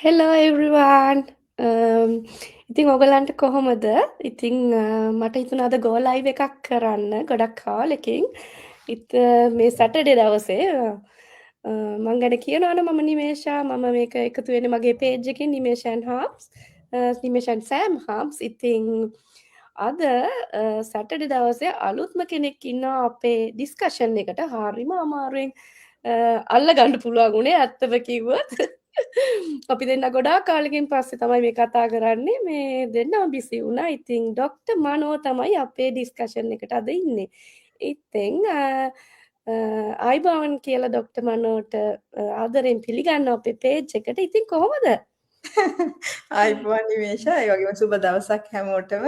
Hello everyone. ඉතින් ඔයගලන්ට කොහොමද? ඉතින් මට හිතුණා අද go live එකක් කරන්න ගොඩක් කාලෙකින්. මේ සැටර්ඩේ දවසේ මං ගැන කියනවනේ මම නිමේෂා මම මේක එකතු වෙන්නේ මගේ page එකකින් නිමේෂන් හාම්ස් නිමේෂන් සෑම් හාම්ස්. ඉතින් අද සැටර්ඩේ දවසේ අලුත්ම කෙනෙක් ඉන්නවා අපේ discussion එකට. හරිම අමාරුවෙන් අල්ලගන්න පුළුවන් උනේ ඇත්තම කිව්වොත්. අපි දෙන්න ගොඩාක් කාලෙකින් පස්සේ තමයි මේ කතා කරන්නේ. මේ දෙන්නම බිසි වුණා. ඉතින් ඩොක්ටර් මනෝ තමයි අපේ ඩිස්කෂන් එකට අද ඉන්නේ. ඉතින් ආයිබෝන් කියලා ඩොක්ටර් මනෝට ආදරෙන් පිළිගන්න අපේ page එකට. ඉතින් කොහොමද? ආයිබෝන් නිමේෂා ඒ වගේම සුබ දවසක් හැමෝටම.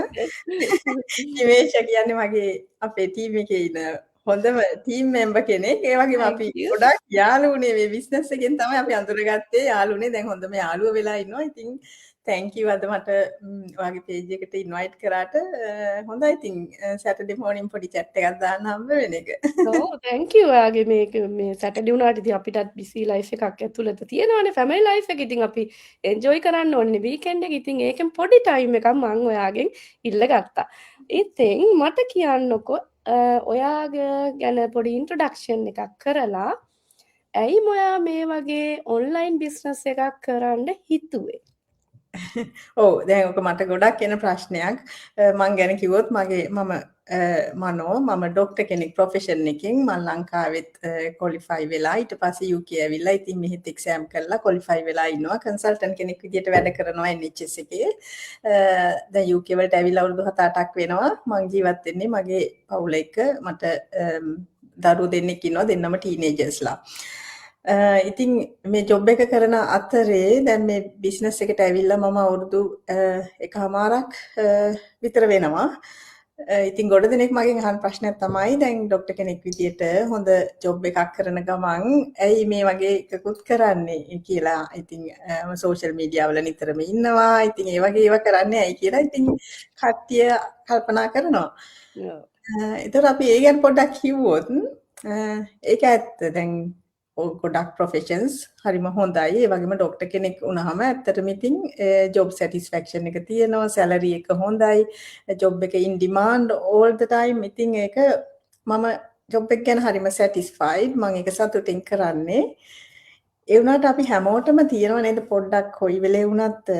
නිමේෂා කියන්නේ මගේ අපේ ටීම් එකේ ඉන්න හොඳම ටීම් මෙම්බර් කෙනෙක්. ඒ වගේම අපි ගොඩක් යාළුවනේ මේ බිස්නස් එකෙන් තමයි අපි අඳුරගත්තේ. යාළුවනේ දැන් හොඳම යාළුව වෙලා ඉන්නවා. ඉතින් thank you අද මට ඔයාගේ page එකට invite කරාට. හොඳයි ඉතින් Saturday morning පොඩි chat එකක් දාන්න හම්බ වෙන එක. ඔව් thank you. ඔයාගේ මේ Saturday වුණාට ඉතින් අපිටත් busy life එකක් ඇතුළත තියෙනවානේ family life එක. ඉතින් අපි enjoy කරන්න ඕනේ weekend එක. ඉතින් ඒකෙන් පොඩි time එකක් මම ඔයාගෙන් ඉල්ලගත්තා. ඉතින් මට කියන්නකෝ ඔයාගේ ගැන පොඩි ඉන්ට්‍රොඩක්ෂන් එකක් කරලා ඇයි මොයා මේ වගේ ඔන්ලයින් බිස්නස් එකක් කරන්න හිතුවේ? ඔව් දැන් ඔක මට ගොඩක් එන ප්‍රශ්නයක්. මං ගැන කිව්වොත් මම මම ඩොක්ටර් කෙනෙක් ප්‍රොෆෙෂන් එකකින් මම ලංකාවෙත් ක්වොලිෆයි වෙලා ඊට පස්සේ UK ඇවිල්ලා ඉතින් මෙහෙත් එක්සෑම් කරලා ක්වොලිෆයි වෙලා ඉන්නවා කන්සල්ටන්ට් කෙනෙක් විදියට වැඩ කරනවා NHS එකේ. දැන් UK වලට ඇවිල්ලා අවුරුදු 7-8ක් වෙනවා. මං ජීවත් වෙන්නේ මගේ පවුල එක්ක. මට දරුවෝ දෙන්නෙක් ඉන්නවා දෙන්නම ටීනේජර්ස්ලා. ඉතින් මේ ජොබ් එක කරන අතරේ දැන් මේ බිස්නස් එකට ඇවිල්ලා මම අවුරුදු එකමාරක් විතර වෙනවා. ඉතින් ගොඩ දෙනෙක් මගෙන් අහන ප්‍රශ්නයක් තමයි දැන් ඩොක්ටර් කෙනෙක් විදියට හොඳ ජොබ් එකක් කරන ගමන් ඇයි මේ වගේ එකකුත් කරන්නේ කියලා. ඉතින් සෝෂල් මීඩියා වල නිතරම ඉන්නවා. ඉතින් ඒ වගේ ඒවා කරන්නේ ඇයි කියලා ඉතින් කට්ටිය කල්පනා කරනවා. ඒතර අපි ඒ ගැන පොඩ්ඩක් කිව්වොත් ඒක ඇත්ත. දැන් ගොඩක් ප්‍රොෆෙෂන්ස් හරිම හොඳයි. ඒ වගේම ඩොක්ටර් කෙනෙක් වුණාම ඇත්තටම ඉතින් ජොබ් සැටිස්ෆැක්ෂන් එක තියෙනවා, සැලරි එක හොඳයි, ජොබ් එක ඉන් ඩිමාන්ඩ් all the time. ඉතින් ඒක මම ජොබ් එක ගැන හරිම සැටිස්ෆයිඩ්. මම ඒක සතුටින් කරන්නේ. ඒ වුණාට අපි හැමෝටම තියෙනව නේද පොඩ්ඩක් කොයි වෙලේ වුණත්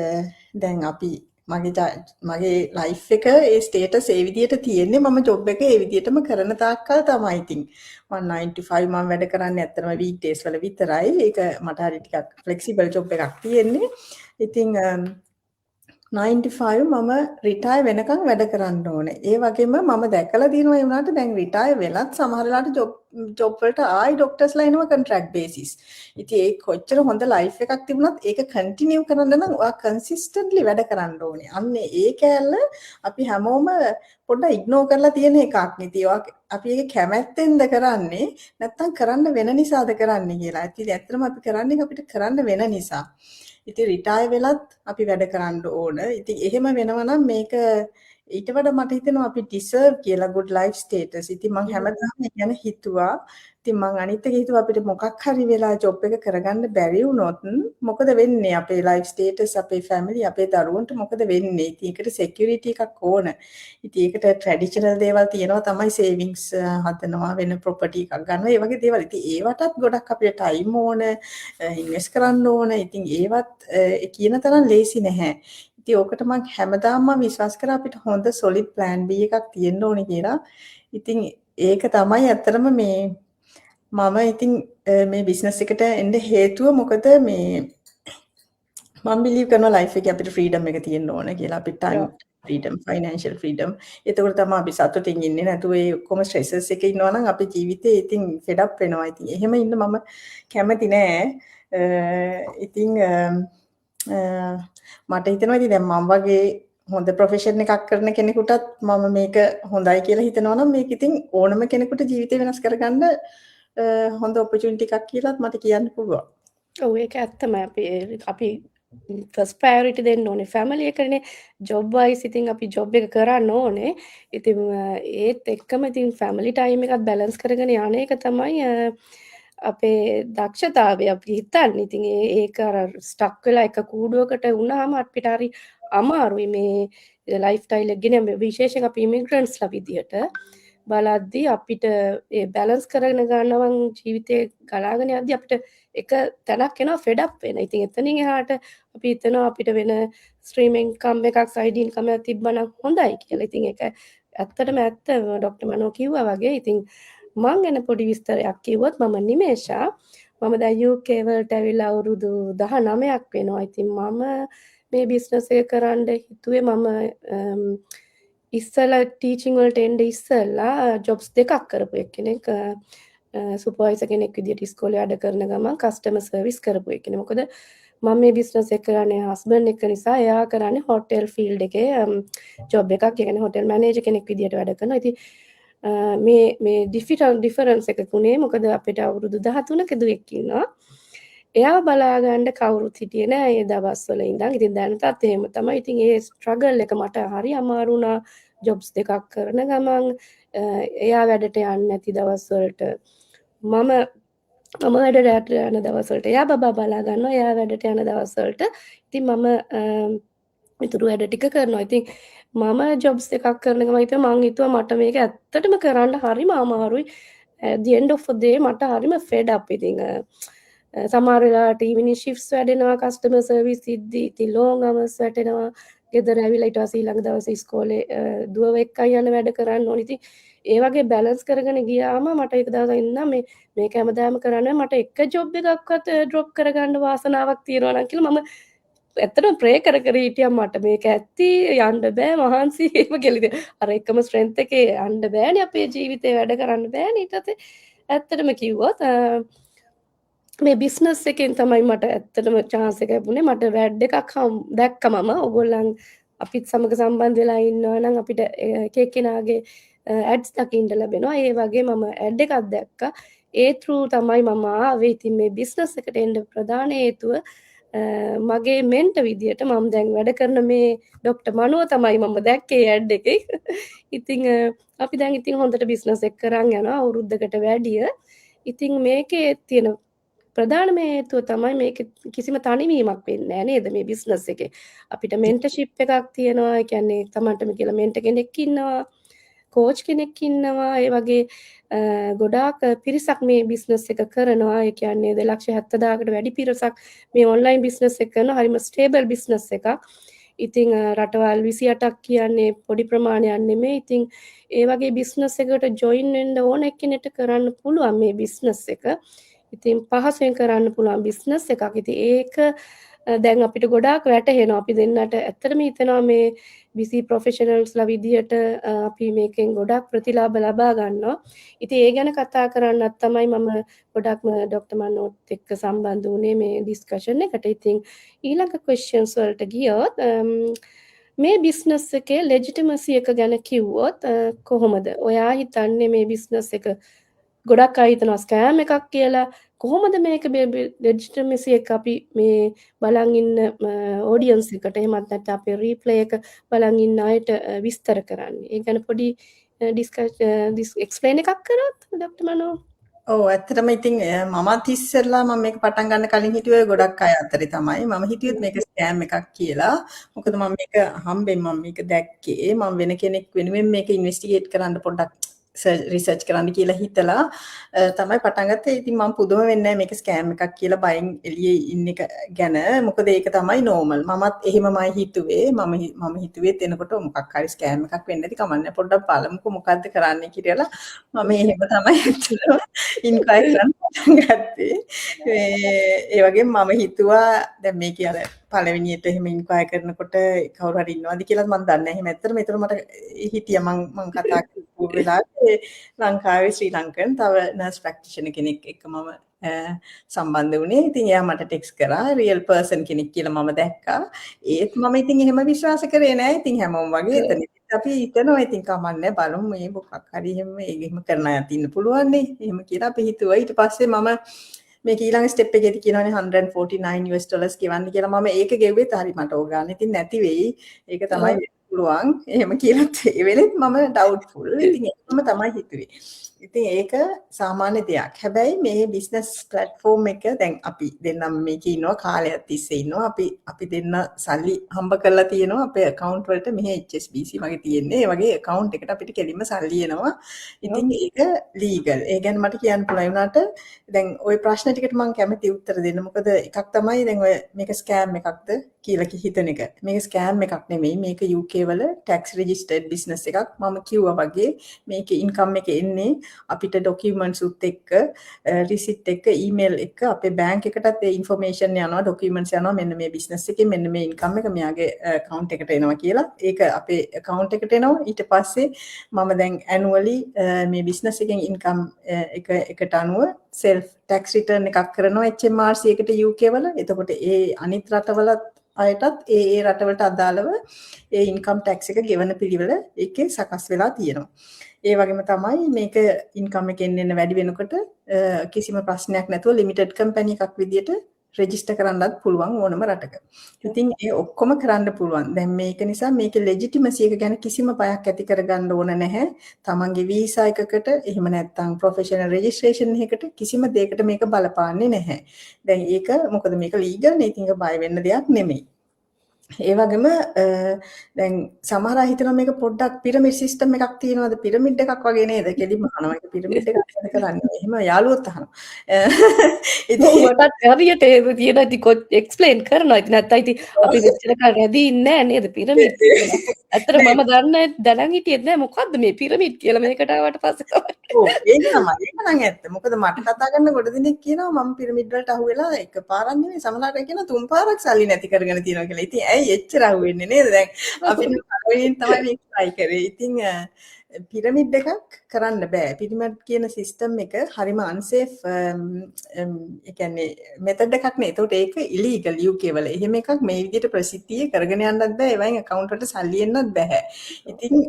දැන් අපි මගේ ලයිෆ් එක ඒ ස්ටේටස් ඒ විදිහට තියෙන්නේ මම ජොබ් එක ඒ විදිහටම කරන තාක්කල් තමයි. ඉතින් මම 9 to 5 මම වැඩ කරන්නේ ඇත්තටම weekdays වල විතරයි. ඒක මට හරි ටිකක් ෆ්ලෙක්සිබල් ජොබ් එකක් තියෙන්නේ. ඉතින් 9 to 5 මම රිටයර් වෙනකන් වැඩ කරන්න ඕනේ. ඒ වගේම මම දැකලා දිනවා ඒ වුණාට දැන් රිටයර් වෙලත් සමහර වෙලාවට ජොබ් වලට ආයි ડોක්ටර්ස්ලා එනවා කොන්ට්‍රැක්ට් බේසිස්. ඉතින් ඒක කොච්චර හොඳ ලයිෆ් එකක් තිබුණත් ඒක කන්ටිනියු කරන්න නම් ඔයා කන්සිස්ටන්ට්ලි වැඩ කරන්න ඕනේ. අන්න ඒ කෑල්ල අපි හැමෝම පොඩ්ඩක් ඉග්නෝර් කරලා තියෙන එකක් නේ. අපි ඒක කැමැත්තෙන්ද කරන්නේ නැත්නම් කරන්න වෙන නිසාද කරන්නේ කියලා. ඉතින් ඇත්තටම අපි කරන්නේ අපිට කරන්න වෙන නිසා. ඉතින් රිටයර් වෙලත් අපි වැඩ කරන්න ඕන. ඉතින් එහෙම වෙනවා නම් මේක ඊට වඩා මට හිතෙනවා අපි ඩිසර්ව් කියලා good life status. ඉතින් මම හැමදාම ඒ ගැන හිතුවා. ඉතින් මම අනිත් එක හිතුවා අපිට මොකක් හරි වෙලා ජොබ් එක කරගන්න බැරි වුණොත් මොකද වෙන්නේ? අපේ life status, අපේ family, අපේ දරුවන්ට මොකද වෙන්නේ? ඉතින් ඒකට security එකක් ඕන. ඉතින් ඒකට traditional දේවල් තියෙනවා තමයි savings හදනවා, වෙන property එකක් ගන්නවා. ඒ වගේ දේවල්. ඉතින් ඒවටත් ගොඩක් අපිට time ඕන, invest කරන්න ඕන. ඉතින් ඒවත් කියන තරම් ලේසි නැහැ. ඉතින් ඕකට මම හැමදාම විශ්වාස කරා අපිට හොඳ solid plan B එකක් තියෙන්න ඕනේ කියලා. ඉතින් ඒක තමයි ඇත්තටම මම ඉතින් මේ බිස්නස් එකට එන්න හේතුව මොකද මම බිලීව් කරනවා ලයිෆ් එකේ අපිට ෆ්‍රීඩම් එක තියෙන්න ඕන කියලා. අපිට time freedom, financial freedom. ඒතකොට තමයි අපි සතුටින් ඉන්නේ. නැතුව ඒ ඔක්කොම stresses එකේ ඉන්නවා නම් අපේ ජීවිතේ ඉතින් fed up වෙනවා. ඉතින් එහෙම ඉන්න මම කැමති නෑ. ඉතින් මට හිතෙනවා ඉතින් දැන් මම වගේ හොඳ ප්‍රොෆෙෂන් එකක් කරන කෙනෙකුටත් මම මේක හොඳයි කියලා හිතනවා නම් මේක ඉතින් ඕනම කෙනෙකුට ජීවිතේ වෙනස් කරගන්න හොඳ ඔපචුනිටි එකක් කියලාත් මට කියන්න පුළුවන්. ඔව් ඒක ඇත්තමයි. අපි ෆස්ට් ප්‍රයොරිටි දෙන්න ඕනේ ෆැමිලි එකනේ. ජොබ් වයිස් ඉතින් අපි ජොබ් එක කරන්න ඕනේ. ඉතින් ඒත් එක්කම ඉතින් ෆැමිලි ටයිම් එකත් බැලන්ස් කරගෙන යන එක තමයි අපේ දක්ෂතාවය අපි හිතන්නේ. ඉතින් ඒක අර ස්ටක් වෙලා එක කූඩුවකට වුණාම අපිට හරි අමාරුයි මේ ලයිෆ් ස්ටයිල් එක ගෙන විශේෂයෙන් අපි ඉමිග්‍රන්ට්ස්ලා විදියට බලද්දී අපිට ඒ බැලන්ස් කරගෙන ගන්නවන් ජීවිතේ ගලාගෙන යද්දී අපිට එක තැනක් එනවා ෆෙඩ් අප් වෙන. ඉතින් එතනින් එහාට අපි හිතනවා අපිට වෙන ස්ට්‍රීම් ඉන්කම් එකක් සයිඩ් ඉන්කම් එකක් තිබ්බනම් හොඳයි කියලා. ඉතින් ඒක ඇත්තටම ඇත්ත ඩොක්ටර් මනෝ කිව්වා වගේ. ඉතින් මං ගැන පොඩි විස්තරයක් කිව්වොත් මම නිමේෂා. මම දැන් UK වලට ඇවිල්ලා අවුරුදු 19ක් වෙනවා. ඉතින් මම මේ බිස්නස් එක කරන්න හිතුවේ මම ඉස්සලා ටීචින් වලට එන්න ඉස්සලා ජොබ්ස් දෙකක් කරපු එක්කෙනෙක්. සුපර්වයිසර් කෙනෙක් විදියට ඉස්කෝලේ වැඩ කරන ගමන් කස්ටමර් සර්විස් කරපු එක්කෙනෙක්. මොකද මම මේ බිස්නස් එක කරන්නේ හස්බන්ඩ් එක නිසා. එයා කරන්නේ හොටෙල් ෆීල්ඩ් එකේ ජොබ් එකක්. ඒ කියන්නේ හොටෙල් මැනේජර් කෙනෙක් විදියට වැඩ කරනවා. ඉතින් මේ ඩිෆරන්ස් එකක් උනේ මොකද අපිට අවුරුදු 13ක දුවෙක් ඉන්නවා. එයා බලාගන්න කවුරුත් හිටියේ නෑ ඒ දවස්වල ඉඳන්. ඉතින් දැනටත් එහෙම තමයි. ඉතින් ඒ ස්ට්‍රගල් එක මට හරි අමාරු වුණා. ජොබ්ස් දෙකක් කරන ගමන් එයා වැඩට යන්නේ නැති දවස්වලට මම වැඩට යන දවස්වලට එයා බබා බලා ගන්නවා. එයා වැඩට යන දවස්වලට ඉතින් මම ඉතුරු වැඩ ටික කරනවා. ඉතින් මම ජොබ්ස් එකක් කරන ගමන් මං හිතුවා මට මේක ඇත්තටම කරන්න හරිම අමාරුයි. the end of the day මට හරිම fed up. ඉතින් සමහර වෙලාවට ඉවිනිං ෂිෆ්ට්ස් වැඩෙනවා කස්ටමර් සර්විස් ඉද්දි. ඉතින් ලෝන් අවර්ස් වැටෙනවා. ගෙදර ඇවිල්ලා ඊට පස්සේ ඊළඟ දවසේ ඉස්කෝලේ දුවව එක්කයි යන වැඩ කරන්න ඕනේ. ඉතින් ඒ වගේ බැලන්ස් කරගෙන ගියාම මට එක දවසක් ඉඳන් මේක හැමදාම කරන්න මට එක ජොබ් එකක්වත් ඩ්‍රොප් කරගන්න වාසනාවක් තියෙනවා නම් කියලා මම ඇත්තටම ප්‍රේ කර කර හිටියා මට මේක ඇත්ති යන්න බෑ මහන්සි එහෙම කියලා. ඉතින් අර එකම ස්ට්‍රෙන්ත් එකේ යන්න බෑනේ අපේ ජීවිතේ වැඩ කරන්න බෑනේ. ඊට පස්සේ ඇත්තටම කිව්වොත් මේ බිස්නස් එකෙන් තමයි මට ඇත්තටම chance එක ලැබුණේ. මට වැඩ එකක් දැක්කම ඕගොල්ලන් අපිත් සමග සම්බන්ධ වෙලා ඉන්නවා නම් අපිට එක එක්කෙනාගේ ඇඩ්ස් දකින්න ලැබෙනවා. ඒ වගේ මම ඇඩ් එකක් දැක්කා. ඒ through තමයි මම ආවේ. ඉතින් මේ බිස්නස් එකට එන්න ප්‍රධාන හේතුව මගේ මෙන්ට විදියට මම දැන් වැඩ කරන මේ ඩොක්ටර් මනුව තමයි මම දැක්කේ ඇඩ් එකේ. ඉතින් අපි දැන් ඉතින් හොඳට බිස්නස් එක කරන් යනවා අවුරුද්දකට වැඩිය. ඉතින් මේකේ තියෙන ප්‍රධානම හේතුව තමයි මේක කිසිම තනිවීමක් වෙන්නේ නැහැ නේද මේ බිස්නස් එකේ. අපිට මෙන්ටර්ෂිප් එකක් තියෙනවා. ඒ කියන්නේ තමන්ටම කියලා මෙන්ටර් කෙනෙක් ඉන්නවා. කෝච් කෙනෙක් ඉන්නවා. ඒ වගේ ගොඩාක් පිරිසක් මේ බිස්නස් එක කරනවා. ඒ කියන්නේ 2,70,000කට වැඩි පිරිසක් මේ ඔන්ලයින් බිස්නස් එක කරනවා. හරිම ස්ටේබල් බිස්නස් එකක්. ඉතින් රටවල් 28ක් කියන්නේ පොඩි ප්‍රමාණයක් නෙමෙයි. ඉතින් ඒ වගේ බිස්නස් එකකට ජොයින් වෙන්න ඕන එක්කෙනෙක්ට කරන්න පුළුවන් මේ බිස්නස් එක. ඉතින් පහසුවෙන් කරන්න පුළුවන් බිස්නස් එකක්. ඉතින් ඒක දැන් අපිට ගොඩාක් වැටහෙනවා. අපි දෙන්නට ඇත්තටම හිතනවා මේ බිසි ප්‍රොෆෙෂනල්ස්ලා විදියට අපි මේකෙන් ගොඩාක් ප්‍රතිලාභ ලබා ගන්නවා. ඉතින් ඒ ගැන කතා කරන්නත් තමයි මම ගොඩක්ම ඩොක්ටර් මනෝත් එක්ක සම්බන්ධ වුණේ මේ ඩිස්කෂන් එකට. ඉතින් ඊළඟ ක්වෙස්චන්ස් වලට ගියොත් මේ බිස්නස් එකේ ලෙජිටිමසි එක ගැන කිව්වොත් කොහොමද? ඔයා හිතන්නේ මේ බිස්නස් එක ගොඩක් අය හිතනවා ස්කෑම් එකක් කියලා. කොහොමද මේක ලෙජිටිමසි එක අපි මේ බලන් ඉන්න ඔඩියන්ස් එකට එහෙමත් නැත්නම් අපේ රීප්ලේ එක බලන් ඉන්න අයට විස්තර කරන්නේ? ඒ ගැන පොඩි එක්ස්ප්ලේන් එකක් කරොත් ඩොක්ටර් මනෝ. ඔව් ඇත්තටම ඉතින් මමත් ඉස්සෙල්ලා මම මේක පටන් ගන්න කලින් හිතුවේ ගොඩක් අය අතරේ තමයි. මම හිතුවෙත් මේක ස්කෑම් එකක් කියලා. මොකද මම මේක හම්බෙන් මම මේක දැක්කේ. මම වෙන කෙනෙක් වෙනුවෙන් මේක ඉන්වෙස්ටිගේට් කරන්න පොඩ්ඩක් රිසර්ච් කරන්න කියලා හිතලා තමයි පටන් ගත්තේ. ඉතින් මම පුදුම වෙන්නේ මේක ස්කෑම් එකක් කියලා බයෙන් එළියේ ඉන්න එක ගැන. මොකද ඒක තමයි නෝමල්. මමත් එහෙමමයි හිතුවේ. මම හිතුවේත් එනකොට මොකක් හරි ස්කෑම් එකක් වෙන්න ඇති කමන්නේ. පොඩ්ඩක් බලමුකෝ මොකද්ද කරන්නේ කියලා. මම එහෙම තමයි හිතුවා. ඉන්ක්වයරි කරන්න පටන් ගත්තේ. ඒ වගේම මම හිතුවා දැන් මේකේ අර පළවෙනියට එහෙම ඉන්ක්වයර් කරනකොට කවුරු හරි ඉන්නවද කියලා මම දන්නේ නැහැ. එහෙම ඇත්තටම ඒතර මට හිතියා මම කතා කරපු වෙලාවේ ලංකාවේ ශ්‍රී ලංකන් තව නර්ස් ප්‍රැක්ටිෂනර් කෙනෙක් එක්ක මම සම්බන්ධ වුණේ. ඉතින් එයා මට ටෙක්ස්ට් කරා රියල් පර්සන් කෙනෙක් කියලා මම දැක්කා. ඒත් මම ඉතින් එහෙම විශ්වාස කරේ නැහැ. ඉතින් හැමෝම වගේ එතන අපි හිතනවා ඉතින් කමන්නේ බලමු මේ මොකක් හරි එහෙම කරන අයත් ඉන්න පුළුවන් නේ. එහෙම කියලා අපි හිතුවා. ඊට පස්සේ මම මේක ඊළඟ ස්ටෙප් එකේදී කියනවානේ $149 ගෙවන්න කියලා. මම ඒක ගෙව්වෙත් හරි මට ඕගාන ඉතින් නැති වෙයි. ඒක තමයි පුළුවන්. එහෙම කියලා ඒ වෙලෙත් මම ඩවුට්ෆුල්. ඉතින් ඒකම තමයි හිතුවේ. ඉතින් ඒක සාමාන්‍ය දෙයක්. හැබැයි මේ බිස්නස් ප්ලැට්ෆෝම් එක දැන් අපි දෙන්නම මේකේ ඉන්නවා කාලයක් තිස්සේ ඉන්නවා. අපි දෙන්න සල්ලි හම්බ කරලා තියෙනවා අපේ account වලට මෙහි HSBC වගේ තියෙන්නේ. ඒ වගේ account එකට අපිට කෙලින්ම සල්ලි එනවා. ඉතින් ඒක legal. ඒ ගැන මට කියන්න පුළුවන් වුණාට දැන් ওই ප්‍රශ්න ටිකට මම කැමති උත්තර දෙන්න. මොකද එකක් තමයි දැන් ඔය මේක ස්කෑම් එකක්ද කියලා හිතන එක. මේක ස්කෑම් එකක් නෙමෙයි. මේක UK වල tax registered business එකක්. මම කිව්වා වගේ මේකේ ඉන්කම් එක එන්නේ අපිට ඩොකියුමන්ට්ස් උත් එක්ක රිසිට් එක්ක ඊමේල් එක්ක අපේ බැංක් එකටත් ඒ ඉන්ෆර්මේෂන් යනවා ඩොකියුමන්ට්ස් යනවා මෙන්න මේ බිස්නස් එකේ මෙන්න මේ ඉන්කම් එක මෙයාගේ account එකට එනවා කියලා. ඒක අපේ account එකට එනවා. ඊට පස්සේ මම දැන් annually මේ බිස්නස් එකෙන් ඉන්කම් එකට අනුව self tax return එකක් කරනවා HMRC එකට UK වල. එතකොට ඒ අනිත් රටවලත් අයටත් ඒ රටවලට අදාළව ඒ ඉන්කම් ටැක්ස් එක ගෙවන පිළිවෙල ඒකේ සකස් වෙලා තියෙනවා. ඒ වගේම තමයි මේක ඉන්කම් එක එන්න වැඩි වෙනකොට කිසිම ප්‍රශ්නයක් නැතුව ලිමිටඩ් කම්පැනි එකක් විදියට රෙජිස්ටර් කරන්නත් පුළුවන් ඕනම රටක. ඉතින් ඒ ඔක්කොම කරන්න පුළුවන්. දැන් මේක නිසා මේකේ ලෙජිටිමසි එක ගැන කිසිම බයක් ඇති කරගන්න ඕන නැහැ. තමන්ගේ වීසා එකකට එහෙම නැත්නම් ප්‍රොෆෙෂනල් රෙජිස්ට්‍රේෂන් එකකට කිසිම දෙයකට මේක බලපාන්නේ නැහැ. දැන් ඒක මොකද මේක ලීගල් නේ. ඉතින් බය වෙන්න දෙයක් නෙමෙයි. ඒ වගේම දැන් සමහර අය හිතනවා මේක පොඩ්ඩක් පිරමිඩ් සිස්ටම් එකක් තියෙනවද පිරමිඩ් එකක් වගේ නේද කෙලින්ම අහනවා ඒක පිරමිඩ් එකක් නේද කරන්නේ එහෙම යාළුවොත් අහනවා ඉතින් මටත් හරියට ඒක තියෙන ඉතින් එක්ස්ප්ලেইন කරනවා ඉතින් නැත්නම් ඉතින් අපි මෙච්චර කල් රැඳී ඉන්නේ නැහැ නේද පිරමිඩ් කියලා. ඇත්තට මම දැනන් හිටියෙත් නෑ මොකද්ද මේ පිරමිඩ් කියලා මේකට ආවට පස්සේ තමයි. ඔව් ඒක තමයි ඒක නම් ඇත්ත. මොකද මට කතා කරන ගොඩ දෙනෙක් කියනවා මම පිරමිඩ් වලට අහු වෙලා එකපාරක් නෙමෙයි සමහරවිට කියනවා තුන් පාරක් සල්ලි නැති කරගෙන තියෙනවා කියලා. ඉතින් ඇයි එච්චර අහු වෙන්නේ නේද? දැන් අපි පළවෙනියෙන් තමයි මේක try කරේ. ඉතින් පිරමිඩ් එකක් කරන්න බෑ. පිරමිඩ් කියන සිස්ටම් එක හරිම අන්සේෆ් ඒ කියන්නේ මෙතඩ් එකක් නේ. ඒකට ඒක ඉලීගල් UK වල. එහෙම එකක් මේ විදිහට ප්‍රසිද්ධියේ කරගෙන යන්නත් බෑ. ඒ වයින් account වලට සල්ලි එන්නත් බෑ. ඉතින්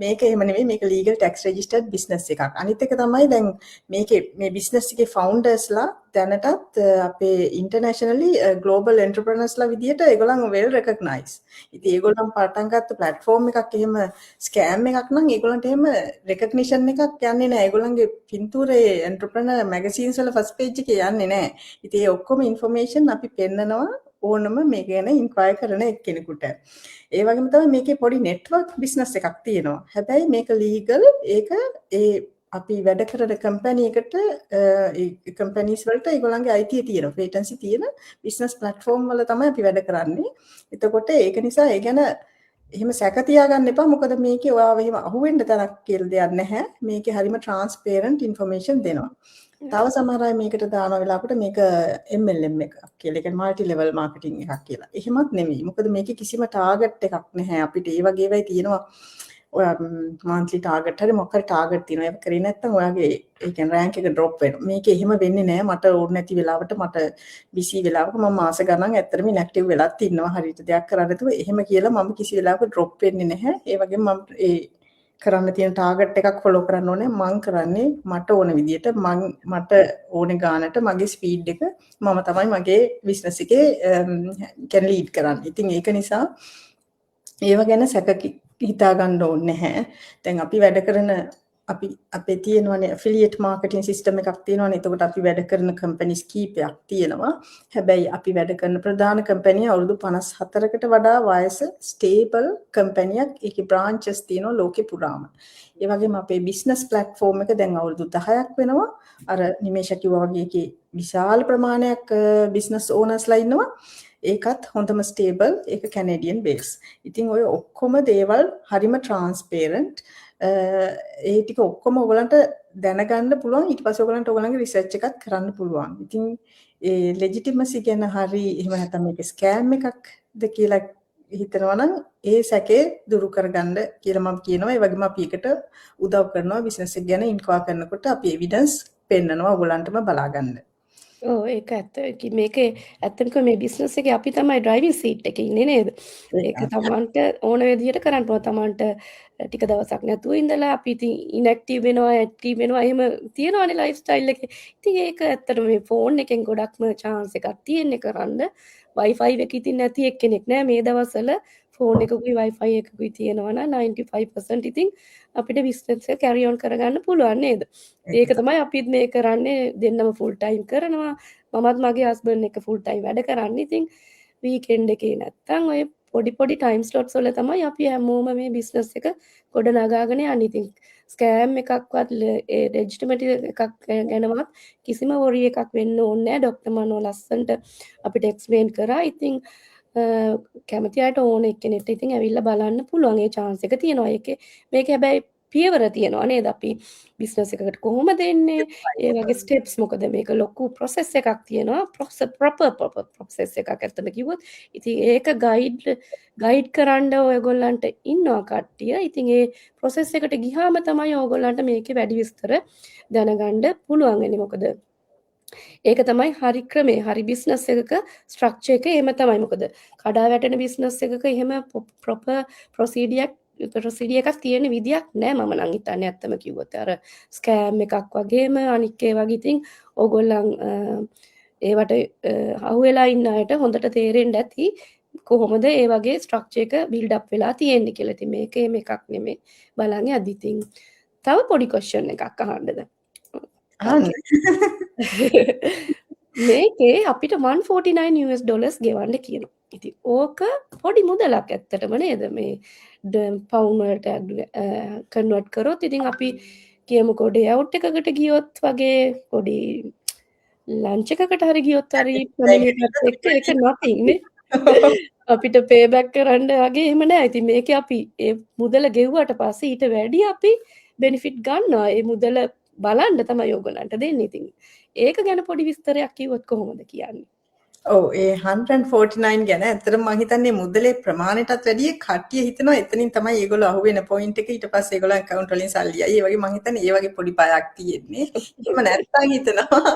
මේක එහෙම නෙමෙයි. මේක legal tax registered business එකක්. අනිත් එක තමයි දැන් මේකේ මේ business එකේ foundersලා දැනටත් අපේ internationally global entrepreneursලා විදිහට ඒගොල්ලන් well recognized. ඉතින් ඒගොල්ලන් පටන් ගත්ත platform එකක් එහෙම scam එකක් නම් ඒගොල්ලන්ට එහෙම recognition එකක් යන්නේ නැහැ. ඒගොල්ලන්ගේ පින්තූරේ entrepreneur magazines වල first page එකේ යන්නේ නැහැ. ඉතින් ඒ ඔක්කොම information අපි පෙන්නනවා ඕනම මේක ගැන ඉන්ක්වයර් කරන එක්කෙනෙකුට. ඒ වගේම තමයි මේකේ පොඩි network business එකක් තියෙනවා. හැබැයි මේක legal ඒක ඒ අපි වැඩ කරන කම්පැනි එකට ඒ කම්පැනිස් වලට ඒගොල්ලන්ගේ අයිතිය තියෙනවා පේටන්සි තියෙන බිස්නස් ප්ලැට්ෆෝම් වල තමයි අපි වැඩ කරන්නේ. එතකොට ඒක නිසා ඒ ගැන එහෙම සැක තියාගන්න එපා. මොකද මේකේ ඔයාව එහෙම අහුවෙන්න තරක් කියලා දෙයක් නැහැ. මේකේ හරිම ට්‍රාන්ස්පේරන්ට් ඉන්ෆර්මේෂන් දෙනවා. තව සමහර අය මේකට දාන වෙලාවකට මේක MLM එකක් කියලා. ඒ කියන්නේ মালටි ලෙවල් මාකටිං එකක් කියලා. එහෙමත් නෙමෙයි. මොකද මේකේ කිසිම ටාගට් එකක් නැහැ. අපිට ඒ වගේ ඒවායි තියෙනවා. ඔයා monthly target හරි මොකක් හරි target තියෙනවා. ඒක කරේ නැත්නම් ඔයාගේ ඒ කියන්නේ rank එක drop වෙනවා. මේක එහෙම වෙන්නේ නැහැ. මට ඕන නැති වෙලාවට මට busy වෙලාවක මම මාස ගණන් ඇත්තටම inactive වෙලත් ඉන්නවා. හරියට දෙයක් කරන්න නැතුව එහෙම කියලා මම කිසි වෙලාවක drop වෙන්නේ නැහැ. ඒ වගේම මම ඒ කරන්න තියෙන ටාගට් එකක් ෆලෝ කරන්න ඕනේ. මම කරන්නේ මට ඕන විදියට මට ඕනේ ගානට මගේ ස්පීඩ් එක මම තමයි මගේ බිස්නස් එකේ කියන්නේ ලීඩ් කරන්නේ. ඉතින් ඒක නිසා ඒව ගැන සැක හිතා ගන්න ඕනේ නැහැ. දැන් අපි වැඩ කරන අපේ තියෙනවානේ affiliate marketing system එකක් තියෙනවානේ. එතකොට අපි වැඩ කරන companies කීපයක් තියෙනවා. හැබැයි අපි වැඩ කරන ප්‍රධාන company අවුරුදු 54කට වඩා වයස stable company එකක්. ඒකේ branches තියෙනවා ලෝකෙ පුරාම. ඒ වගේම අපේ business platform එක දැන් අවුරුදු 10ක් වෙනවා. අර නිමේෂ කිව්වා වගේ ඒකේ විශාල ප්‍රමාණයක් business ownersලා ඉන්නවා. ඒකත් හොඳම ස්ටේබල් ඒක කැනේඩියන් බේස්. ඉතින් ඔය ඔක්කොම දේවල් හරිම ට්‍රාන්ස්පේරන්ට්. ඒ ටික ඔක්කොම ඔයගලන්ට දැනගන්න පුළුවන්. ඊට පස්සේ ඔයගලන්ට ඔයගලන්ගේ රිසර්ච් එකක් කරන්න පුළුවන්. ඉතින් ඒ ලෙජිටිමසි ගැන හරි එහෙම නැත්නම් මේක ස්කෑම් එකක්ද කියලා හිතනවා නම් ඒ සැකේ දුරු කරගන්න කියලා මම කියනවා. ඒ වගේම අපි එකට උදව් කරනවා බිස්නස් එක ගැන ඉන්ක්වයර් කරනකොට අපි එවිඩන්ස් පෙන්නනවා ඔයගලන්ටම බලා ගන්න. ඔව් ඒක ඇත්ත. මේකේ ඇත්තටම මේ බිස්නස් එකේ අපි තමයි ඩ්‍රයිවිං සීට් එකේ ඉන්නේ නේද? ඒක තමන්ට ඕන විදිහට කරන්න පුළුවන්. තමන්ට ටික දවසක් නැතුව ඉඳලා අපි ඉතින් ඉන්ඇක්ටිව් වෙනවා, ඇක්ටිව් වෙනවා එහෙම තියෙනවානේ ලයිෆ් ස්ටයිල් එකේ. ඉතින් ඒක ඇත්තටම මේ ෆෝන් එකෙන් ගොඩක්ම chance එකක් තියෙන්නේ කරන්න. Wi-Fi එක ඉතින් නැති එක්කෙනෙක් නෑ මේ දවස්වල ෆෝන් එකකුයි Wi-Fi එකකුයි තියෙනවා නම් 95% ඉතින් අපිට බිස්නස් එක carry on කරගන්න පුළුවන් නේද? ඒක තමයි අපිත් මේ කරන්නේ දෙන්නම full time කරනවා. මමත් මගේ husband එක full time වැඩ කරන්නේ. ඉතින් weekend එකේ නැත්තම් ඔය පොඩි time slots වල තමයි අපි හැමෝම මේ බිස්නස් එක ගොඩ නගාගෙන යන්නේ. ඉතින් ස්කෑම් එකක්වත් ඒ legitimate එකක් ගැනවත් කිසිම worry එකක් වෙන්න ඕනේ නැහැ. ડોක්ටර් මනෝ ලස්සන්ට අපිට explain කරා. ඉතින් කැමති අයට ඕන එක්කෙනෙක්ට ඉතින් ඇවිල්ලා බලන්න පුළුවන්. ඒ chance එක තියෙනවා. මේක හැබැයි පියවර තියෙනවා නේද? අපි බිස්නස් එකකට කොහොමද එන්නේ? ඒ වගේ ස්ටෙප්ස් මොකද මේක ලොකු process එකක් තියෙනවා. proper process එකක් ඇත්තම කිව්වොත්. ඉතින් ඒක ගයිඩ් කරන්න ඔයගොල්ලන්ට ඉන්නවා කට්ටිය. ඉතින් ඒ process එකට ගියාම තමයි ඔයගොල්ලන්ට මේකේ වැඩි විස්තර දැනගන්න පුළුවන් වෙන්නේ. මොකද ඒක තමයි හරි ක්‍රමේ. හරි බිස්නස් එකක ස්ට්‍රක්චර් එක එහෙම තමයි. මොකද කඩා වැටෙන බිස්නස් එකක එහෙම proper ප්‍රොසීඩියර් එකක් තියෙන විදියක් නෑ මම නම් හිතන්නේ ඇත්තම කිව්වොත්. අර ස්කෑම් එකක් වගේම අනික් ඒ වගේ ඉතින් ඕගොල්ලන් ඒවට අහුවෙලා ඉන්න අයට හොඳට තේරෙන්න ඇති කොහොමද ඒ වගේ ස්ට්‍රක්චර් එක බිල්ඩ් අප් වෙලා තියෙන්නේ කියලා. ඉතින් මේක එකක් නෙමෙයි. බලන්න යද්දි ඉතින් තව පොඩි ක්වෙස්චන් එකක් අහන්නද? මේකේ අපිට $149 ගෙවන්න කියනවා. ඉතින් ඕක පොඩි මුදලක් ඇත්තටම නේද? මේ පවුන් වලට කන්වර්ට් කරොත් ඉතින් අපි කියමුකෝ ඩේ අවුට් එකකට ගියොත් වගේ පොඩි ලන්ච් එකකට හරි ගියොත් හරි ඒක nothing නේ. අපිට පේ බැක් කරන්න වගේ එහෙම නෑ. ඉතින් මේකේ අපි ඒ මුදල ගෙව්වට පස්සේ ඊට වැඩි අපි බෙනිෆිට් ගන්නවා. ඒ මුදල බලන්න තමයි ඔයගොල්ලන්ට දෙන්නේ. ඉතින් ඒක ගැන පොඩි විස්තරයක් කිව්වොත් කොහොමද කියන්නේ? ඔව් ඒ 149 ගැන ඇත්තටම මම හිතන්නේ මුදලේ ප්‍රමාණයටත් වැඩිය කට්ටිය හිතනවා එතනින් තමයි ඒගොල්ලෝ අහුවෙන පොයින්ට් එක. ඊට පස්සේ ඒගොල්ලෝ account වලින් සල්ලි අය. ඒ වගේ මම හිතන්නේ ඒ වගේ පොඩි බයක් තියෙන්නේ. එහෙම නැත්තම් හිතනවා